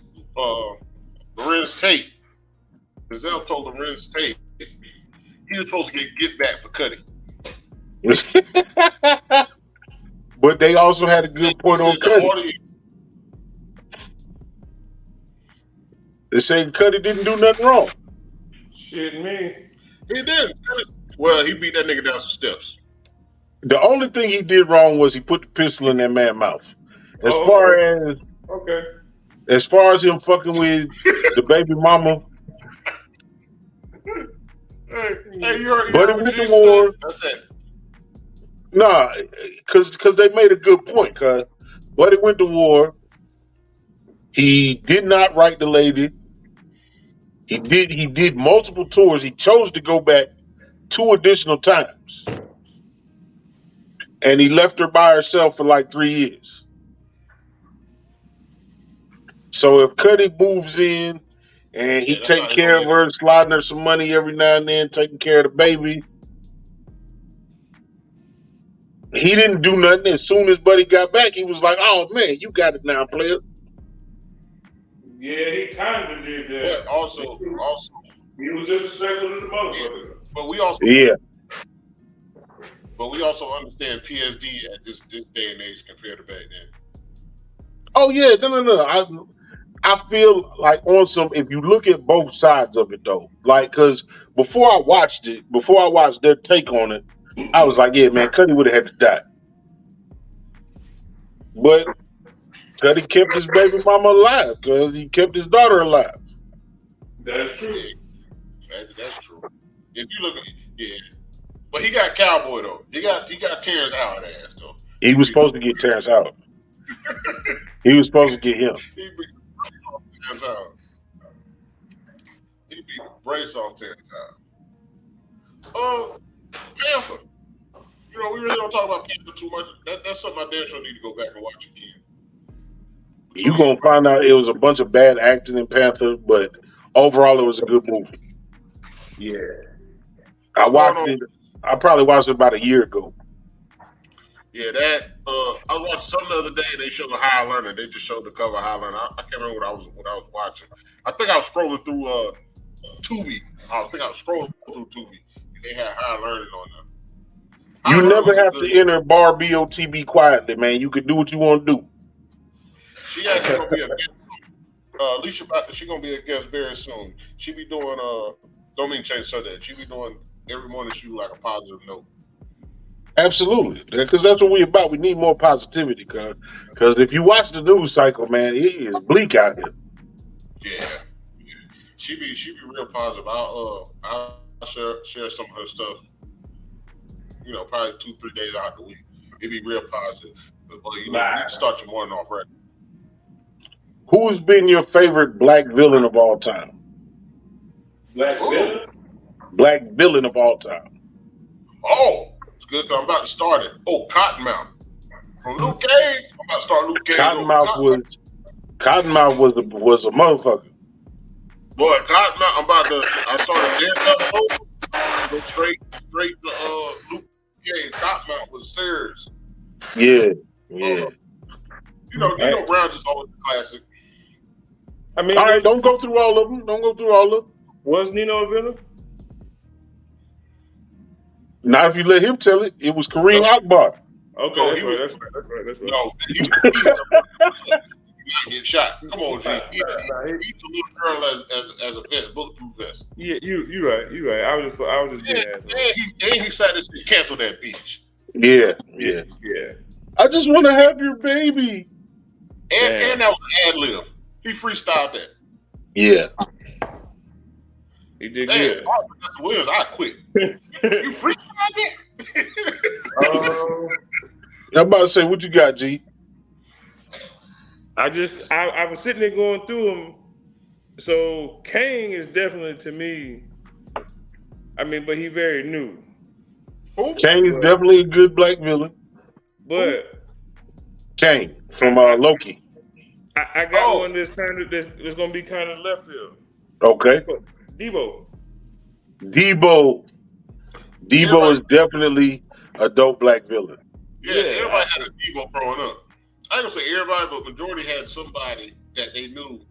Lorenz Tate. Denzel told Lorenz Tate he was supposed to get back for Cuddy. But they also had a good point on Cuddy. They said Cuddy didn't do nothing wrong. Shit, me. He did. Well, he beat that nigga down some steps. The only thing he did wrong was he put the pistol in that man's mouth. As far as him fucking with the baby mama. Hey, you heard went to war. That's it. Nah, because they made a good point. Cause Buddy went to war. He did not write the lady. He did multiple tours. He chose to go back 2 additional times. And he left her by herself for like 3 years. So if Cuddy moves in and he take care of her, sliding her some money every now and then, taking care of the baby, he didn't do nothing. As soon as Buddy got back, he was like, "Oh man, you got it now, player." Yeah, he kind of did that. But also, he was disrespectful to the motherfucker. But we also, yeah. But we also understand PSD at this day and age compared to back then. Oh yeah, no. I feel like if you look at both sides of it though, like because before I watched their take on it, I was like, yeah, man, Cuddy would have had to die. But Cuddy kept his baby mama alive because he kept his daughter alive. That's true. That's true. If you look at but he got Cowboy though. He got Terrence Howard ass though. He was supposed to get Terrence Howard. He was supposed to get him. He beat Terrence Howard. He beat the brace off Terrence Howard. Panther. We really don't talk about Panther too much. That's something I damn sure need to go back and watch again. You're going to find out it was a bunch of bad acting in Panther, but overall it was a good movie. Yeah. I watched it. I probably watched it about a year ago. Yeah, I watched something the other day. They showed the High Learner. They just showed the cover of High Learner. I can't remember what I was watching. I think I was scrolling through Tubi. I think I was scrolling through Tubi. And they had High Learning on there. You never have to enter bar BOTB quietly, man. You can do what you want to do. She actually gonna be a guest. Alicia, she gonna be a guest very soon. She be doing don't mean change subject. She be doing every morning. She do like a positive note. Absolutely, because that's what we're about. We need more positivity, because if you watch the news cycle, man, it is bleak out here. Yeah. She be real positive. I'll share some of her stuff. Probably 2-3 days out of the week. It'd be real positive. But you need to start your morning off right. Who's been your favorite black villain of all time? Black villain? Black villain of all time. Oh, it's good because I'm about to start it. Oh, Cottonmouth. From Luke Cage. I'm about to start Luke Cage. Cottonmouth was a motherfucker. Boy, Cottonmouth, I started dancing up over. Go straight to Luke Cage. Cottonmouth was serious. Yeah. Brown just always a classic. I mean, all right, don't go through all of them. Was Nino a villain? Not if you let him tell it. It was Kareem Akbar. Okay, that's right. No, he not get shot. Come on, G. He's a little girl as a vest, bulletproof vest. Yeah, you're right. I was just being and he decided to cancel that bitch. Yeah. I just want to have your baby. And that was an ad lib. He freestyled that. Yeah. He did good. Williams, I quit. You freestyled it? I'm about to say, what you got, G? I was sitting there going through them. So Kane is definitely to me. I mean, but he very new. Who? Kane's definitely a good black villain. But Kane from I- Loki. I got one that's gonna be kind of left field. Okay. Debo. Debo Everybody- is definitely a dope black villain. Yeah, everybody had a Debo growing up. I ain't gonna say everybody, but majority had somebody that they knew.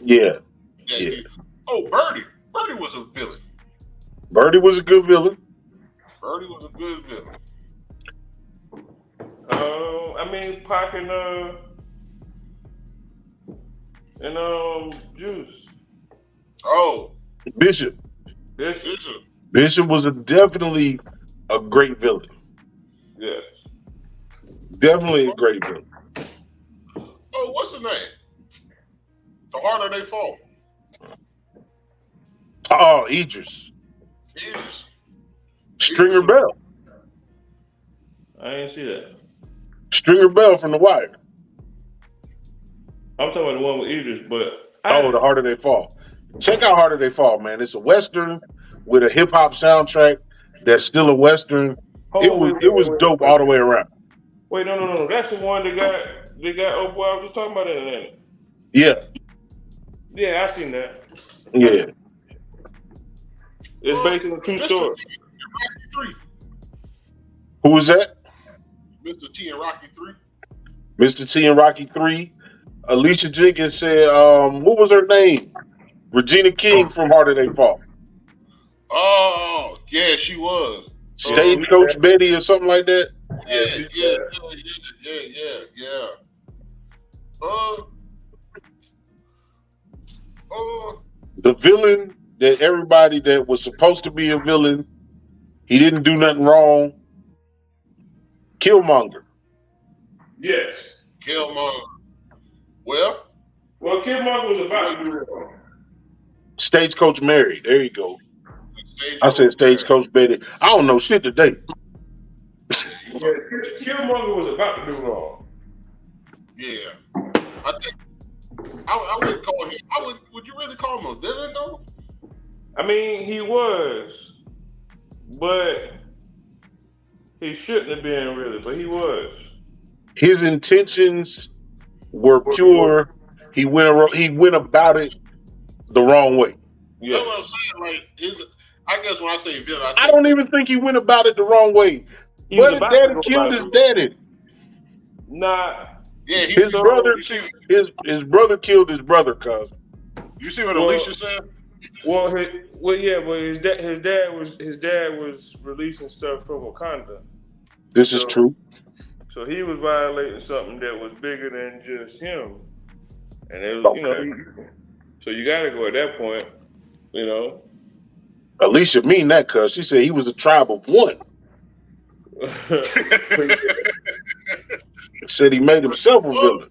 Yeah. That Yeah. knew. Oh, Birdie. Birdie was a villain. Birdie was a good villain. Birdie was a good villain. I mean, Pac and Juice. Oh, Bishop. Bishop. Was definitely a great villain. Yes. Definitely a great villain. Oh, what's the name? The harder they fall. Oh, Idris. Jesus. Stringer Bell. I didn't see that. Stringer Bell from The Wire. I'm talking about the one with Idris, but The Harder They Fall. Check out Harder They Fall, man. It's a Western with a hip hop soundtrack that's still a Western. It was dope all the way around. Wait, no. That's the one that got oh boy, I was just talking about that, ain't it? Yeah. Yeah, I seen that. Yeah. It's based on a true story. Rocky 3. Who was that? Mr. T and Rocky 3. Mr. T and Rocky 3. Alicia Jenkins said, what was her name? Regina King from Harder They Fall. Oh, yeah, she was. Stagecoach Betty or something like that. Yeah. The villain that everybody that was supposed to be a villain, he didn't do nothing wrong. Killmonger. Yes. Killmonger. Well, Killmonger was about to do it. Stagecoach Mary. There you go. I said Stagecoach Betty. I don't know shit today. Yeah, Killmonger was about to do wrong. Yeah. I think I wouldn't call him. Would you really call him a villain though? I mean, he was, but he shouldn't have been really, but he was. His intentions were pure. He went about it the wrong way. You know what I'm saying? Like, I guess when I say villain, I don't even think he went about it the wrong way. But daddy killed his daddy. Nah. Yeah, his brother killed his brother, cuz. You see what Alicia said? His dad was releasing stuff from Wakanda. This is true. So he was violating something that was bigger than just him, and it was, so you got to go at that point, Alicia mean that, cuz she said he was a tribe of one. Said he made himself a villain.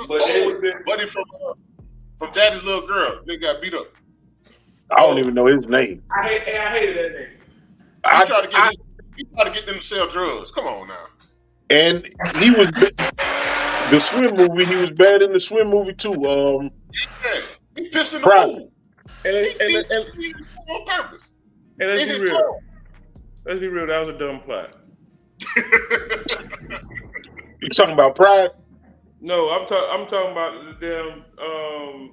Buddy from Daddy's Little Girl, they got beat up. I don't even know his name. I hated that name. He tried to get them to sell drugs. Come on now. And he was the swim movie. He was bad in the swim movie too. Yeah, he pissed in the pool. On purpose. And let's be real. Let's be real. That was a dumb plot. You talking about Pride? No, I'm talking about the damn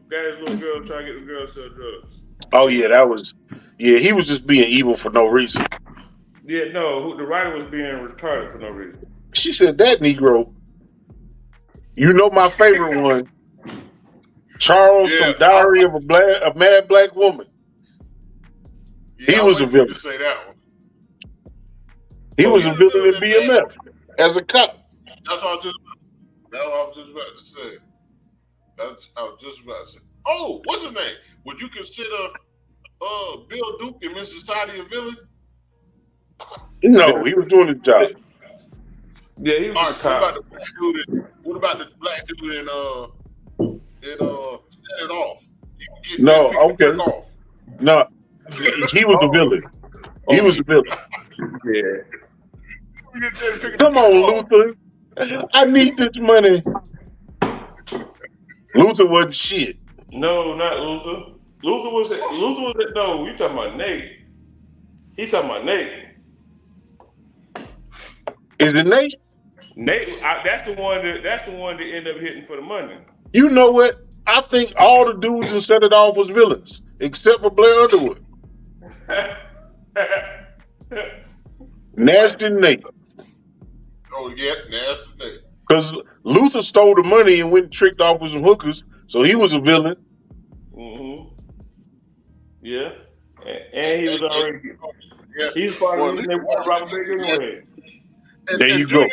guy's little girl trying to get the girl to sell drugs. Oh yeah, he was just being evil for no reason. Yeah, no, the writer was being retarded for no reason. She said that Negro. You know my favorite one, Charles from Diary of a Mad Black Woman. Yeah, he was a villain. To say that one. He was a villain in BMF as a cop. That's what I was just about to say. Oh, what's his name? Would you consider Bill Duke in Miss Society a villain? No, he was doing his job. Yeah, he was. What about the black dude in Set It Off? No, okay. No, he was a villain. He was a villain. Yeah. Come on, Luther. I need this money. Luther wasn't shit. No, not Luther. Luther was it? No, you talking about Nate? He talking about Nate. Is it Nate? Nate, that's the one that ended up hitting for the money. You know what? I think all the dudes who set it off was villains, except for Blair Underwood. Nasty Nate. Oh yeah, nasty Nate. Because Luther stole the money and went and tricked off with some hookers, so he was a villain. Mm-hmm. Yeah, and he was already. Yeah. He's probably in there with Robert Baker anyway. There you go.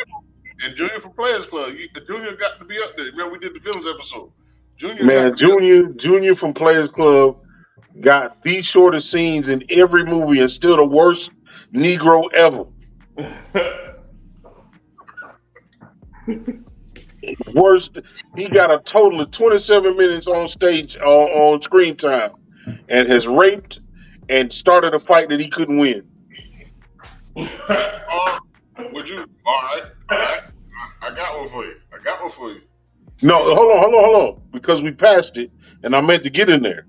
And Junior from Players Club. Junior got to be up there. Remember we did the villains episode. Junior from Players Club got the shortest scenes in every movie and still the worst Negro ever. Worst. He got a total of 27 minutes on stage on screen time, and has raped and started a fight that he couldn't win. Would you? All right. I got one for you. No, hold on, because we passed it, and I meant to get in there.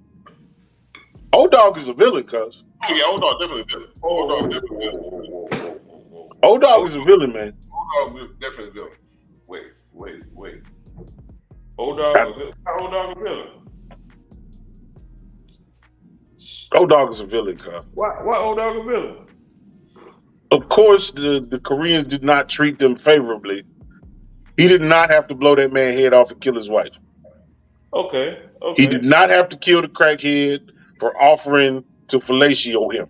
Old Dog is a villain, cuz. Oh, yeah, Old Dog definitely a villain. Old Dog definitely a villain. Old Dog is a villain, man. Old Dog is definitely a villain. Wait. Old Dog a villain. Old Dog is a villain, cuz. Why Old Dog a villain? Of course, the Koreans did not treat them favorably. He did not have to blow that man's head off and kill his wife. Okay. He did not have to kill the crackhead for offering to fellatio him.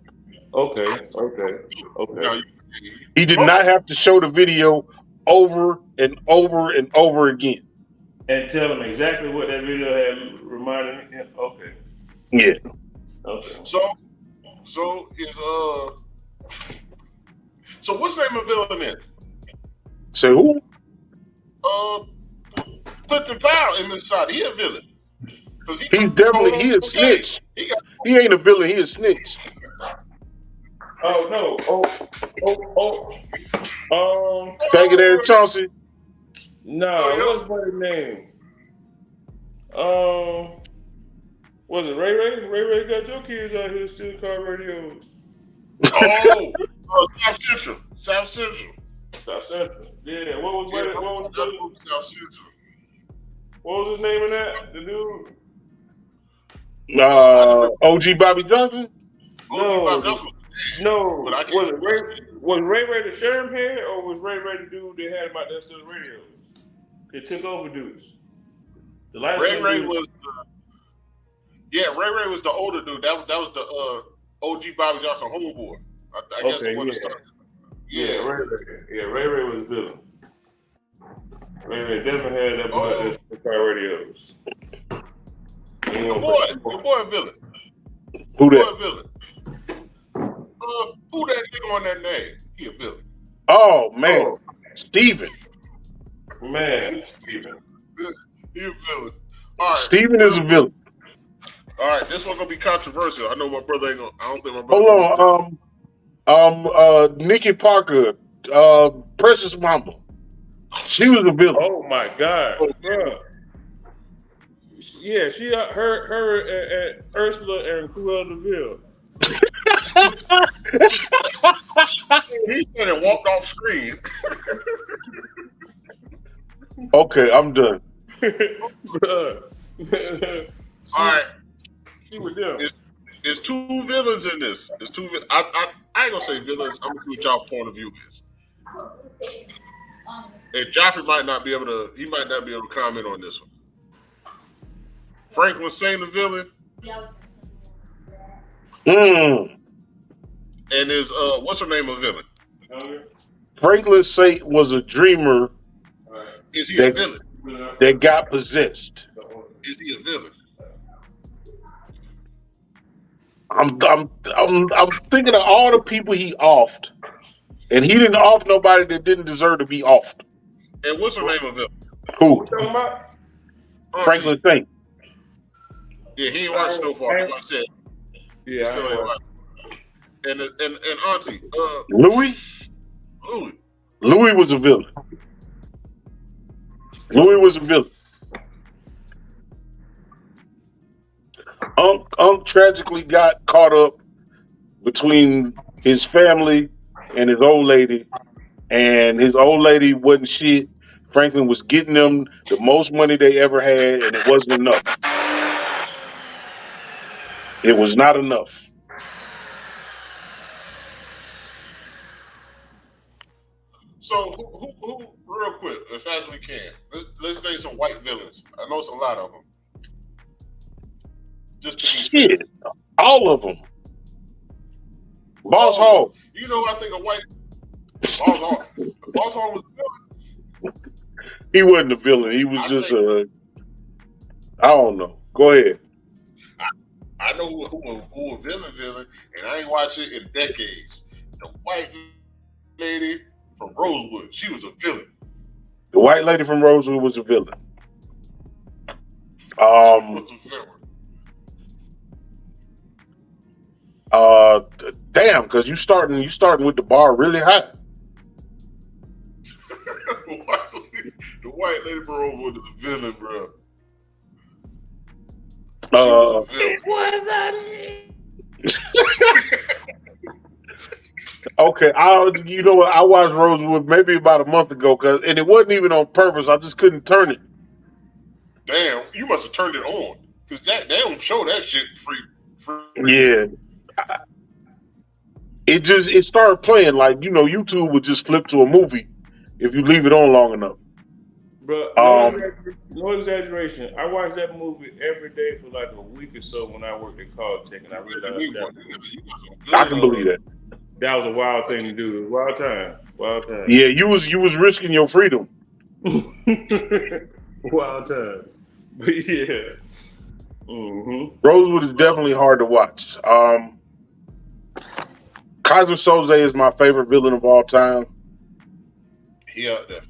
Okay. Now, He did not have to show the video over and over and over again. And tell him exactly what that video had reminded him. Okay. Yeah. Okay. So what's the name of villain in? Say who? Clifton Powell in this side. He a villain. He a snitch. He ain't a villain. He a snitch. Oh no. Take it there, Chauncey. No, what's my name? Was it Ray Ray? Ray Ray got your kids out here stealing car radios. South Central. Yeah. What was South Central. What was his name in that? The dude? OG Bobby Johnson? No. Was Ray Ray the sheriff head, or was Ray Ray the dude that had him out there stealing radios? It took over dudes. Ray Ray was the older dude. That was the OG Bobby Johnson homeboy. I guess the one that started. Yeah, Ray Ray was a villain. Ray Ray definitely had that blood that car radios. Your boy villain. Who that? Villain. Who that nigga on that name? He a villain. Oh man, Steven. Man, Steven. He a villain. All right. Steven is a villain. All right, this one's gonna be controversial. I know my brother ain't gonna. I don't think my brother. Hold on. Nikki Parker, Precious Mama. She was a villain. Oh my God. Yeah. Yeah, she her at Ursula and Cruella de Vil. He said it walked off screen. Okay, I'm done. All right. She was there. There's two villains in this. There's two. I ain't gonna say villains. I'm gonna see what y'all point of view is. And Joffrey might not be able to comment on this one. Franklin Saint the villain. And is what's her name of villain? Franklin Saint was a dreamer. Is he a villain? That got possessed. Is he a villain? I'm thinking of all the people he offed, and he didn't off nobody that didn't deserve to be offed. And what's her name of villain? Who? Franklin Saint. Yeah, he ain't watched Snowfall. Like I said. Yeah. Still ain't watched. And Auntie. Louis was a villain. Louis was a villain. Unc tragically got caught up between his family and his old lady, and his old lady wasn't shit. Franklin was getting them the most money they ever had, and it wasn't enough. It was not enough. So, who, real quick, as fast as we can, let's name some white villains. I know it's a lot of them. Just to be fair. Shit, all of them. Boss All of Hog. them. You know, I think a white Boss Hog. Boss Hog was a villain. He wasn't a villain. He was just a. I don't know. Go ahead. I know who a villain, and I ain't watched it in decades. The white lady from Rosewood, she was a villain. The white lady from Rosewood was a villain. She was a villain. Damn, because you starting with the bar really high. The white lady from Rosewood is a villain, bro. It was Okay, you know what? I watched Rosewood maybe about a month ago, and it wasn't even on purpose. I just couldn't turn it. Damn, you must have turned it on because they don't show that shit free. Yeah, it started playing like YouTube would just flip to a movie if you leave it on long enough. Bro, no exaggeration. I watched that movie every day for like a week or so when I worked at Call Tech, and I realized I can believe that. That was a wild thing to do. Wild time. Yeah, you was risking your freedom. Wild time. But yeah. Mm-hmm. Rosewood is definitely hard to watch. Kaiser Soze is my favorite villain of all time. He out there.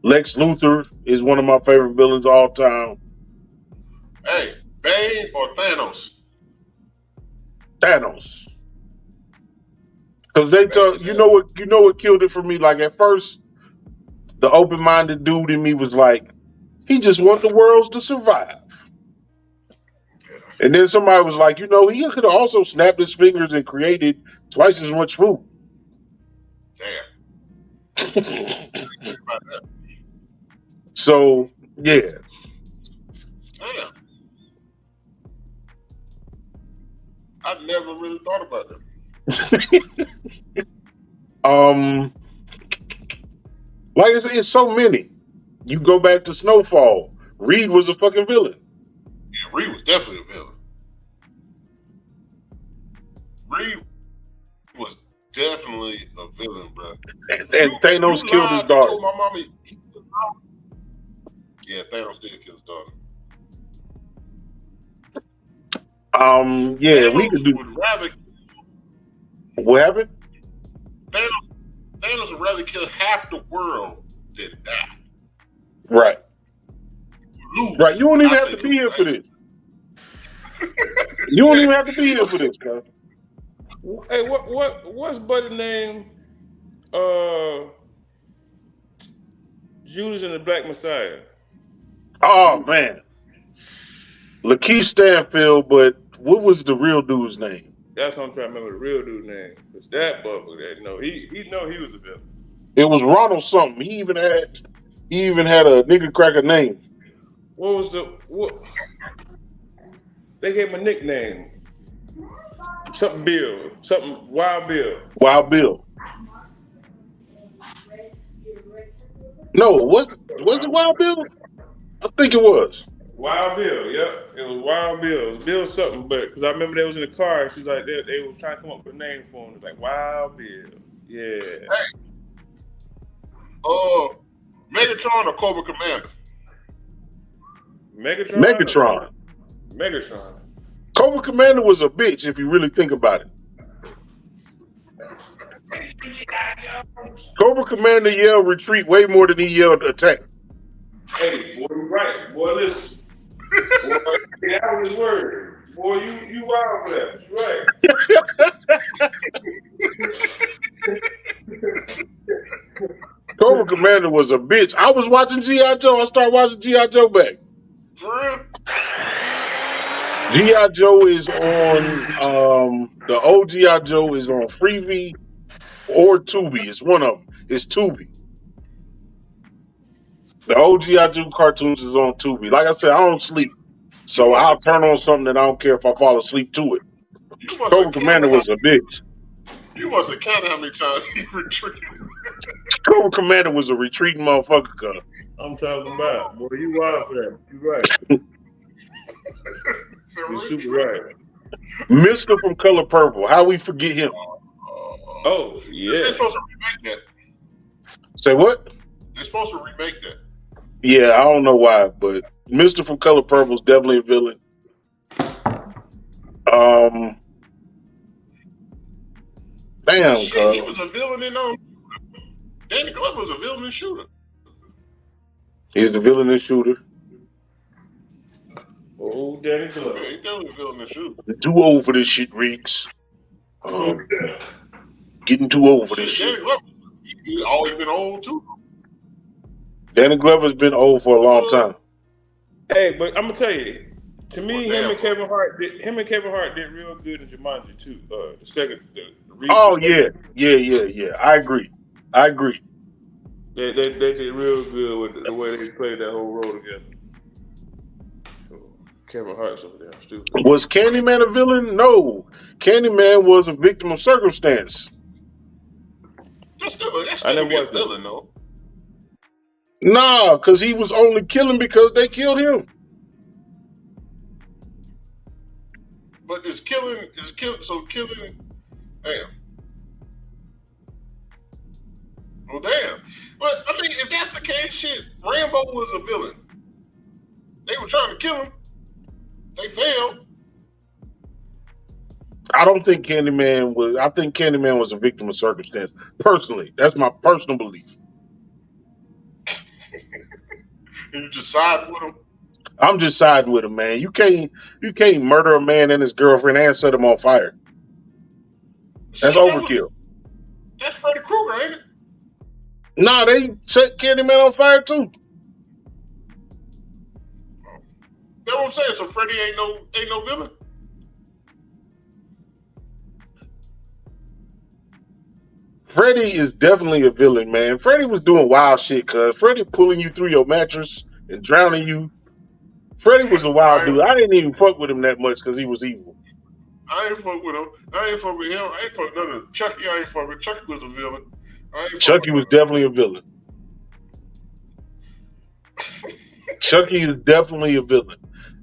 Lex Luthor is one of my favorite villains of all time. Hey, Bane or Thanos? Thanos. Because they told you know what killed it for me. Like at first, the open-minded dude in me was like, he just want the worlds to survive. And then somebody was like, he could have also snapped his fingers and created twice as much food. Damn. So, yeah. Damn. I never really thought about that. Like I said, it's so many. You go back to Snowfall. Reed was a fucking villain. Yeah, Reed was definitely a villain. Reed was definitely a villain, bro. And Thanos killed his daughter. Told my mama yeah, Thanos did kill his daughter. Yeah, Thanos we could do. Would rather. What happened? Thanos would rather kill half the world than die. Right. Lose. Right. You don't even have to be here for this. You don't even have to be here for this, cuz. Hey, what's Buddy's name? Judas and the Black Messiah. Oh man. Lakeith Stanfield, but what was the real dude's name? That's what I'm trying to remember the real dude's name. Cause that bubble that he was a villain. It was Ronald something. He even had a nigga cracker name. What? They gave him a nickname. Something Bill. Something Wild Bill. Wild Bill. No, was it Wild Bill? I think it was. Wild Bill, yep. It was Wild Bill. It was Bill something, but because I remember they was in the car, she's like, they was trying to come up with a name for him. It's like Wild Bill. Yeah. Hey. Megatron or Cobra Commander? Megatron. Cobra Commander was a bitch if you really think about it. Cobra Commander yelled retreat way more than he yelled attack. Hey, boy, you right. Boy, listen. Boy, that was his word. Boy, you wild for that. That's right. Cobra Commander was a bitch. I was watching G.I. Joe. I started watching G.I. Joe back. For real? G.I. Joe is on the old G.I. Joe is on Freevee or Tubi. It's one of them. It's Tubi. The old G.I. Joe cartoons is on Tubi. Like I said, I don't sleep. So I'll turn on something that I don't care if I fall asleep to it. Cobra Commander was a bitch. You must have counted how many times he retreated. Cobra Commander was a retreating motherfucker. Cuz. I'm talking about, boy, you wild for that. You right. You're super right. Mister from Color Purple. How we forget him? Oh, yeah. They're supposed to remake that. Say what? They're supposed to remake that. Yeah, I don't know why, but Mister from Color Purple is definitely a villain. Damn, Shit, he was a villain in Danny Glover was a villain in Shooter. He's the villain in Shooter. Oh, Danny Glover. Yeah, he definitely a villain in Shooter. Too old for this shit, Riggs. Getting too old for this shit. Danny Glover, he's always been old too. Danny Glover's been old for a long time. Hey, but I'm gonna tell you, to me, him and Kevin Hart did real good in Jumanji too. The second, Oh yeah. I agree. They did real good with the way they played that whole role together. Kevin Hart's over there, stupid. Was Candyman a villain? No. Candyman was a victim of circumstance. That's still a villain, though. Nah, because he was only killing because they killed him. But killing. Damn. Well, damn. But I mean, if that's the case, shit, Rambo was a villain. They were trying to kill him. They failed. I don't think Candyman was. I think Candyman was a victim of circumstance. Personally, that's my personal belief. And you just side with him. I'm just siding with him, man. You can't murder a man and his girlfriend and set him on fire. That's overkill. That's Freddy Krueger, ain't it? Nah, they set Candyman on fire too. That's what I'm saying. So Freddy ain't no villain. Freddy is definitely a villain, man. Freddy was doing wild shit, cuz Freddy pulling you through your mattress and drowning you. Freddy was a wild dude. I didn't even fuck with him that much because he was evil. I ain't fuck with him. I ain't fuck with him. I ain't fuck none of Chucky. I ain't fuck with Chucky. Was a villain. Chucky was definitely a villain. Chucky is definitely a villain.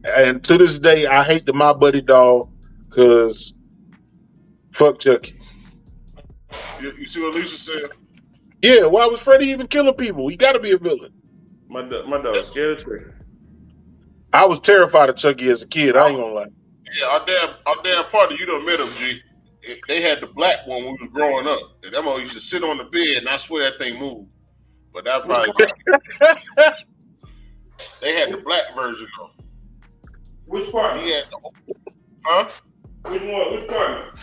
And to this day, I hate the My Buddy doll because fuck Chucky. You see what Lisa said? Yeah, why was Freddy even killing people? He got to be a villain. My dog's scared of Chucky. I was terrified of Chucky as a kid. I ain't gonna lie. Yeah, our damn party, you done met him, G. They had the black one when we was growing up. And that one used to sit on the bed, and I swear that thing moved. But that probably they had the black version though. Which part? He had huh? Which one? Which part?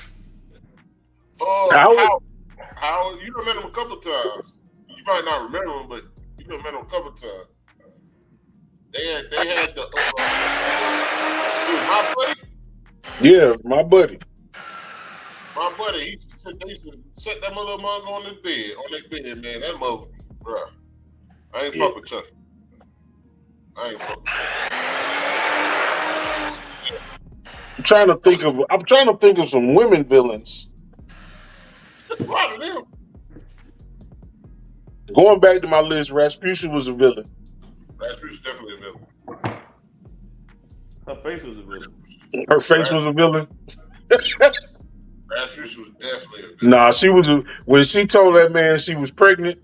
How you done met him a couple times. You might not remember him, but you done met him a couple times. They had the my buddy. Yeah, my buddy. My buddy, they used to set that little mug on their bed, man. That mother, bruh. I ain't fuck with Chucky. I'm trying to think of some women villains. There's a lot of them. Going back to my list, Rasputia was a villain. Rasputia's definitely a villain. Her face was a villain. Her face was a villain. Rasputia was definitely a villain. Nah, when she told that man she was pregnant,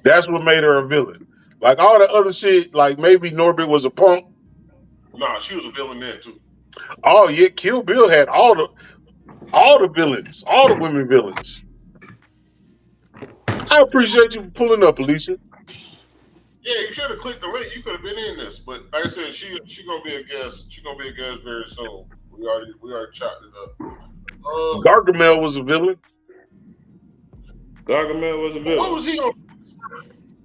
that's what made her a villain. Like all the other shit, like maybe Norbit was a punk. Nah, she was a villain then too. Oh yeah, Kill Bill had all the villains, all the women villains. I appreciate you for pulling up, Alicia. Yeah, you should have clicked the link. You could have been in this, but like I said, she gonna be a guest. She gonna be a guest very soon. We already chopped it up. Gargamel was a villain. Gargamel was a villain. What was he on?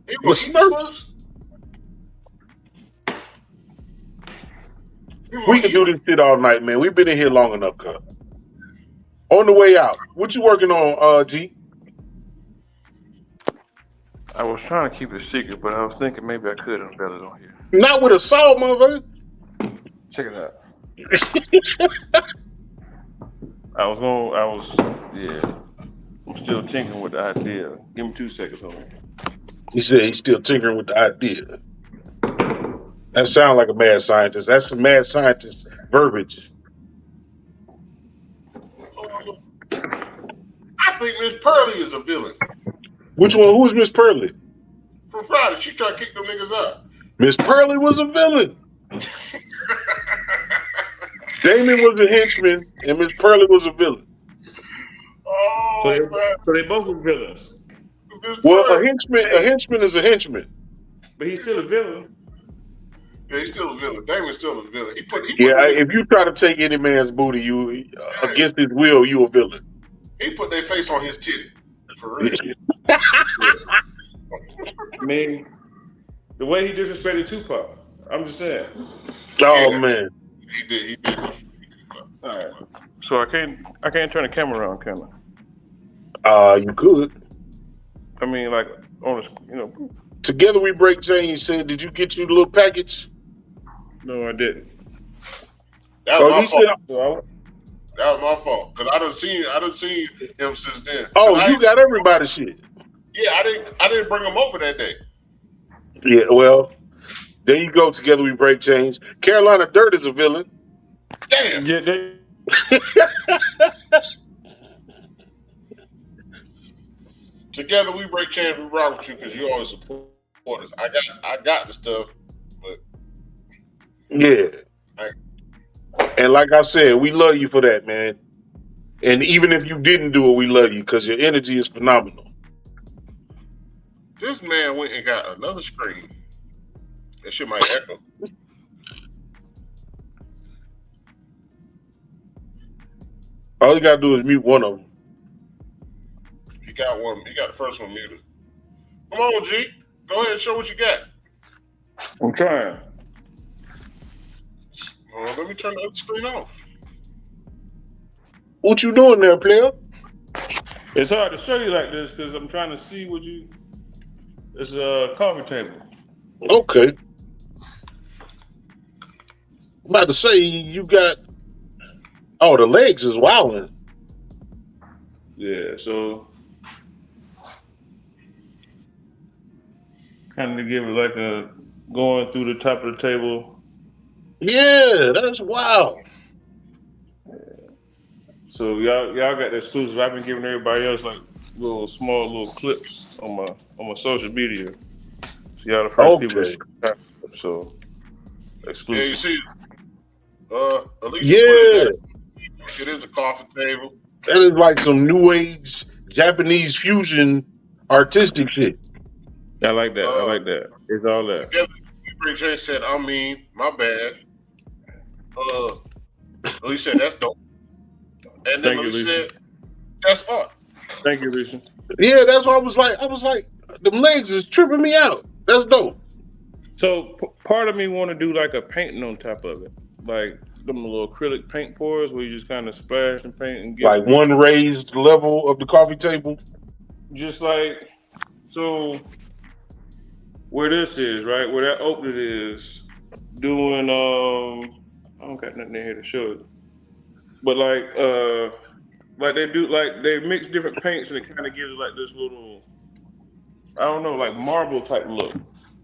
He The was Smurfs. Smurfs? We can do this shit all night, man. We've been in here long enough, cuz. On the way out, what you working on, G? I was trying to keep it secret, but I was thinking maybe I could unveil it on here. Not with a saw, motherfucker. Check it out. I'm still tinkering with the idea. Give me 2 seconds on it. He said he's still tinkering with the idea. That sounds like a mad scientist. That's some mad scientist verbiage. I think Miss Pearly is a villain. Which one? Who's Miss Pearly? From Friday, she tried to kick them niggas out. Miss Pearly was a villain. Damon was a henchman, and Miss Pearly was a villain. Oh, So they both were villains. Well, a henchman is a henchman. But he's still a villain. Yeah, he's still a villain. Damon's still a villain. He put If you try to take any man's booty, you against his will, you a villain. He put their face on his titty. For real. I mean, the way he disrespected Tupac. I'm just saying. Oh man. He did. All right. So I can't turn the camera around, can I? You could. I mean, like on Together we break chains. Said, did you get you the little package? No, I didn't. That was my fault. That was my fault. Cause I done seen him since then. Oh, you got everybody's shit. Yeah, I didn't bring him over that day. Yeah, well, there you go. Together we break chains. Carolina Dirt is a villain. Damn. Yeah, Together we break chains. We rock with you because you always support us. I got the stuff, but yeah. And like I said, we love you for that, man. And even if you didn't do it, we love you because your energy is phenomenal. This man went and got another screen. That shit might echo. All you gotta do is mute one of them. He got one. He got the first one muted. Come on, G. Go ahead and show what you got. I'm trying. Let me turn the other screen off. What you doing there, player? It's hard to show you like this because I'm trying to see what you. It's a coffee table. Okay. I'm about to say you got. Oh, the legs is wilding. Yeah, so kind of give it like a going through the top of the table. Yeah, that's wild. So y'all got the exclusive. I've been giving everybody else like small clips on my social media. So y'all the first people. So exclusive. Yeah, you see. Alicia, yeah. It is a coffee table. That is like some new age Japanese fusion artistic shit. I like that. I like that. It's all that. Together, Jay said, I mean, my bad. Alicia said, that's dope. And then Alicia said, that's art. Thank you, Alicia. Yeah, that's what I was like, them legs is tripping me out. That's dope. So part of me want to do like a painting on top of it. Like them little acrylic paint pours where you just kind of splash and paint and get like one raised level of the coffee table. Just like so where this is, right? Where that opening is, doing I don't got nothing in here to show you. But like they do, like they mix different paints and it kind of gives it like this little, I don't know, like marble type look.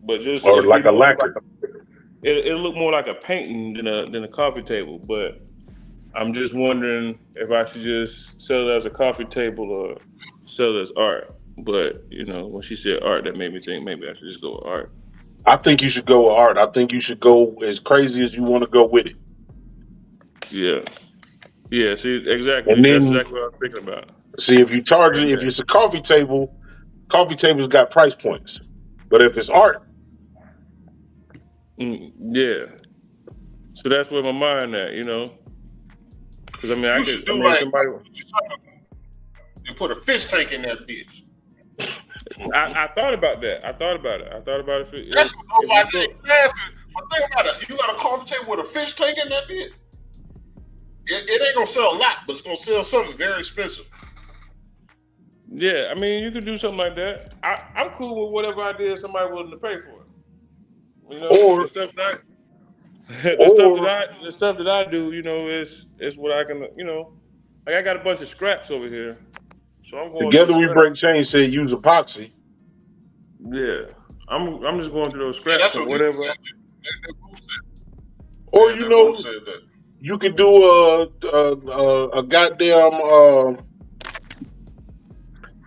But just or like a lacquer. It'll look more like a painting than a coffee table. But I'm just wondering if I should just sell it as a coffee table or sell it as art. But when she said art, that made me think maybe I should just go with art. I think you should go with art. I think you should go as crazy as you want to go with it. Yeah. Yeah, see, exactly. And then, that's exactly what I'm thinking about. See, if you charge it, if it's a coffee tables got price points. But if it's art, yeah. So that's where my mind at, Because I mean, somebody. You put a fish tank in that bitch. I thought about that. I thought about it. That's If you nobody put, ain't laughing. But think about it. You got a coffee table with a fish tank in that bit. It ain't gonna sell a lot, but it's gonna sell something very expensive. yeah, I mean, you could do something like that. I'm cool with whatever idea somebody willing to pay for it. You know, the Or stuff that or the stuff that I do, you know, is what I can, you know, like I got a bunch of scraps over here, so I'm going through the Together We scraps. Break Chains said use epoxy. Yeah, I'm just going through those Yeah, scraps that's and what they whatever. said. They both said. Or Yeah, you they both know, said that. you could do a goddamn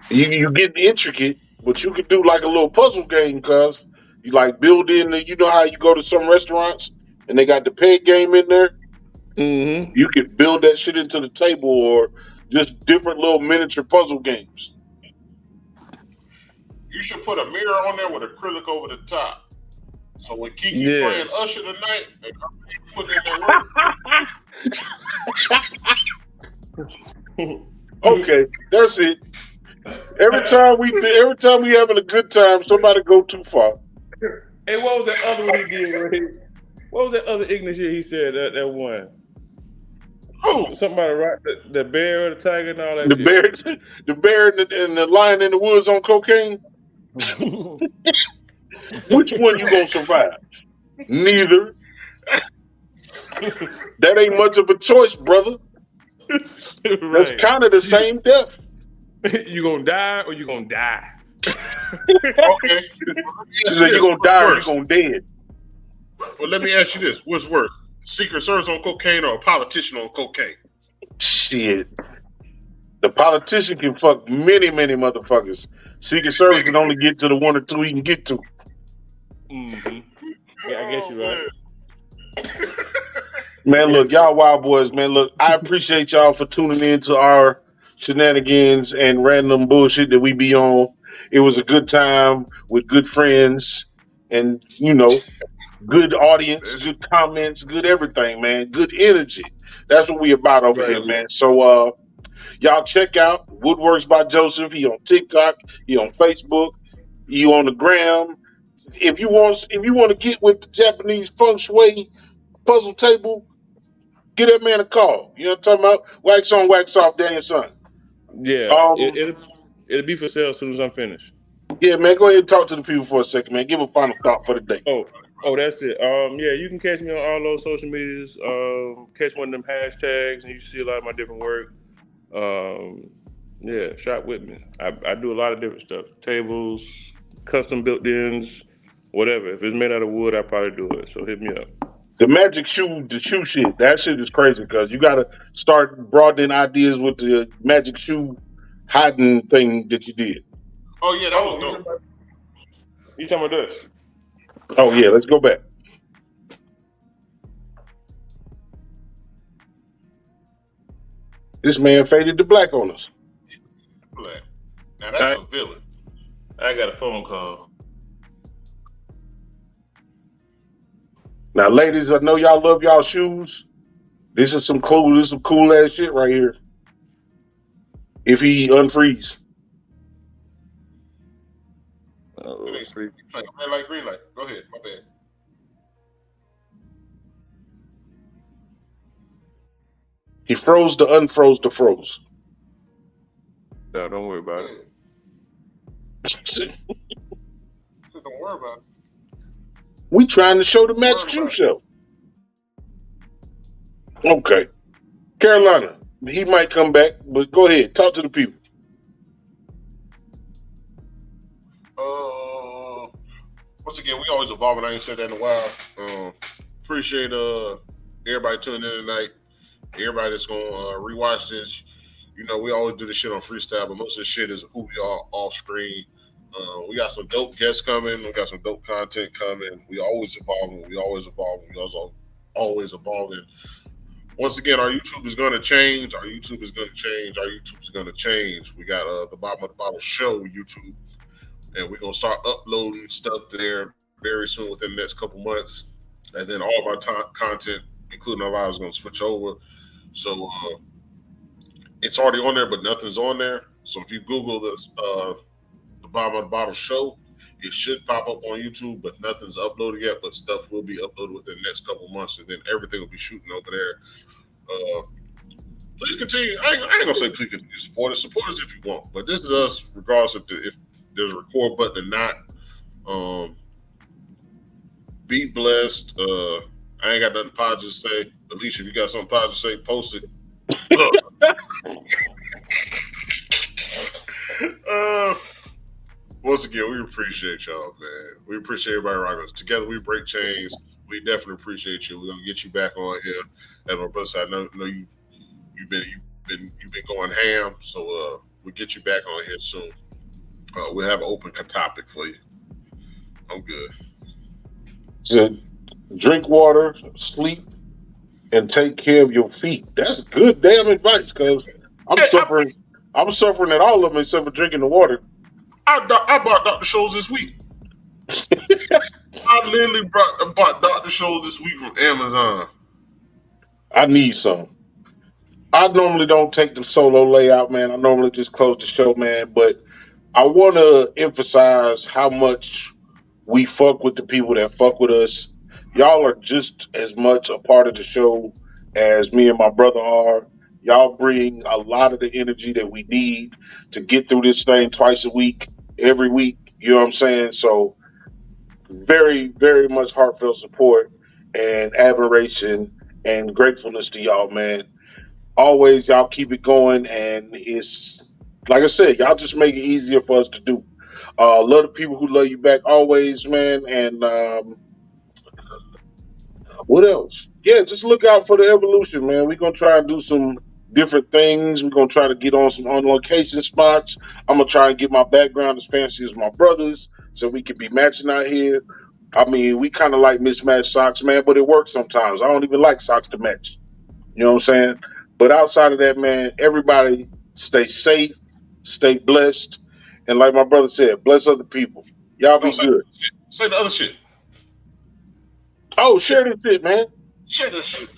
you get intricate, but you could do like a little puzzle game, cuz you like build in the, you know how you go to some restaurants and they got the peg game in there. Mm-hmm. You could build that shit into the table, or just different little miniature puzzle games. You should put a mirror on there with acrylic over the top. So when Kiki Yeah. playing Usher tonight, and her putting in that work, Okay, that's it. Every time we having a good time, somebody go too far. Hey, what was that other one he did? What was that other ignorant shit he said that one? who? Something about the bear or the tiger and all that The shit. bear, the bear and the lion in the woods on cocaine. Which one you gonna survive? Neither. That ain't much of a choice, brother. That's Right. kind of the same death. You gonna die or you gonna die? Okay. Well, let me ask Either you you this. gonna What's die or you worse? gonna dead. Well, let me ask you this. What's worse? Secret Service on cocaine or a politician on cocaine? Shit. The politician can fuck many, many motherfuckers. Secret Service can only get to the one or two he can get to. Mm-hmm. Yeah, I guess Oh, you're right. man. Man, Yes, look, y'all wild boys, man. Look, I appreciate y'all for tuning in to our shenanigans and random bullshit that we be on. It was a good time with good friends and, you know, good audience, That's- good comments, good everything, man. Good energy. That's what we about over here, right. man. So y'all check out Woodworks by Joseph. He on TikTok, he on Facebook, he on the gram. If you want to get with the Japanese feng shui puzzle table, give that man a call. You know what I'm talking about? Wax on, wax off, Daniel son. Yeah, Um, it'll be for sale as soon as I'm finished. yeah, man, go ahead and talk to the people for a second, man. Give a final thought for the day. Oh, that's it. Yeah, you can catch me on all those social medias. Catch one of them hashtags, and you see a lot of my different work. Um, yeah, shop with me. I do a lot of different stuff: tables, custom built-ins, whatever. If it's made out of wood, I probably do it. So hit me up. The shoe shit, that shit is crazy because you got to start broadening ideas with the magic shoe hiding thing that you did. Oh, yeah, that was Oh, dope. you talking about this? Oh yeah, let's go back. This man faded to black on us. Black. Now, that's a villain. I got a phone call. Now, ladies, I know y'all love y'all shoes. This is some cool ass shit right here. If he unfreeze. Oh, It ain't playing red light, green light. Go ahead. My bad. He froze to unfroze to froze. no, don't worry about it. Don't worry about it. We trying to show the magic Worry shoe about it. show. Okay. Carolina, he might come back, but go ahead. Talk to the people. Once again, we always evolving. I ain't said that in a while. Appreciate everybody tuning in tonight. Everybody that's gonna rewatch this. You know, we always do this shit on freestyle, but most of the shit is who we are off screen. We got some dope guests coming. We got some dope content coming. We always evolving. We always evolving. Once again, our YouTube is going to change. Our YouTube is going to change. We got the Bottom of the Bottle Show YouTube, and we're going to start uploading stuff there very soon within the next couple months. And then all of our content, including our lives, is going to switch over. So it's already on there, but nothing's on there. So if you Google this, the Bottom of the Bottle Show. It should pop up on YouTube, but nothing's uploaded yet. But stuff will be uploaded within the next couple months, and then everything will be shooting over there. Please continue. I ain't gonna say please continue to support us. Support us if you want, but this is us, regardless of if there's a record button or not. Be blessed. I ain't got nothing positive to say. Alicia, if you got something positive to say, post it. Once again, we appreciate y'all, man. We appreciate everybody rocking us. Together we break chains. We definitely appreciate you. We're gonna get you back on here. And on both sides, I know you've been going ham, so we'll get you back on here soon. We'll have an open topic for you. I'm good. Drink water, sleep, and take care of your feet. That's good damn advice, cause I'm suffering at all of them except for drinking the water. I bought Dr. Scholl's this week. I literally bought Dr. Scholl's this week from Amazon. I need some. I normally don't take the solo layout, man. I normally just close the show, man. But I want to emphasize how much we fuck with the people that fuck with us. Y'all are just as much a part of the show as me and my brother are. Y'all bring a lot of the energy that we need to get through this thing twice a week, every week. You know what I'm saying? So very, very much heartfelt support and admiration and gratefulness to y'all, man. Always, y'all keep it going. And it's, like I said, y'all just make it easier for us to do. Love the people who love you back always, man. And what else? Yeah, just look out for the evolution, man. We're going to try and do some different things. We're going to try to get on some on-location spots. I'm going to try and get my background as fancy as my brother's so we can be matching out here. I mean, we kind of like mismatched socks, man, but it works sometimes. I don't even like socks to match. You know what I'm saying? But outside of that, man, everybody stay safe, stay blessed. And like my brother said, bless other people. Y'all be good. Say the other shit. Oh, share this shit, man. Share this shit.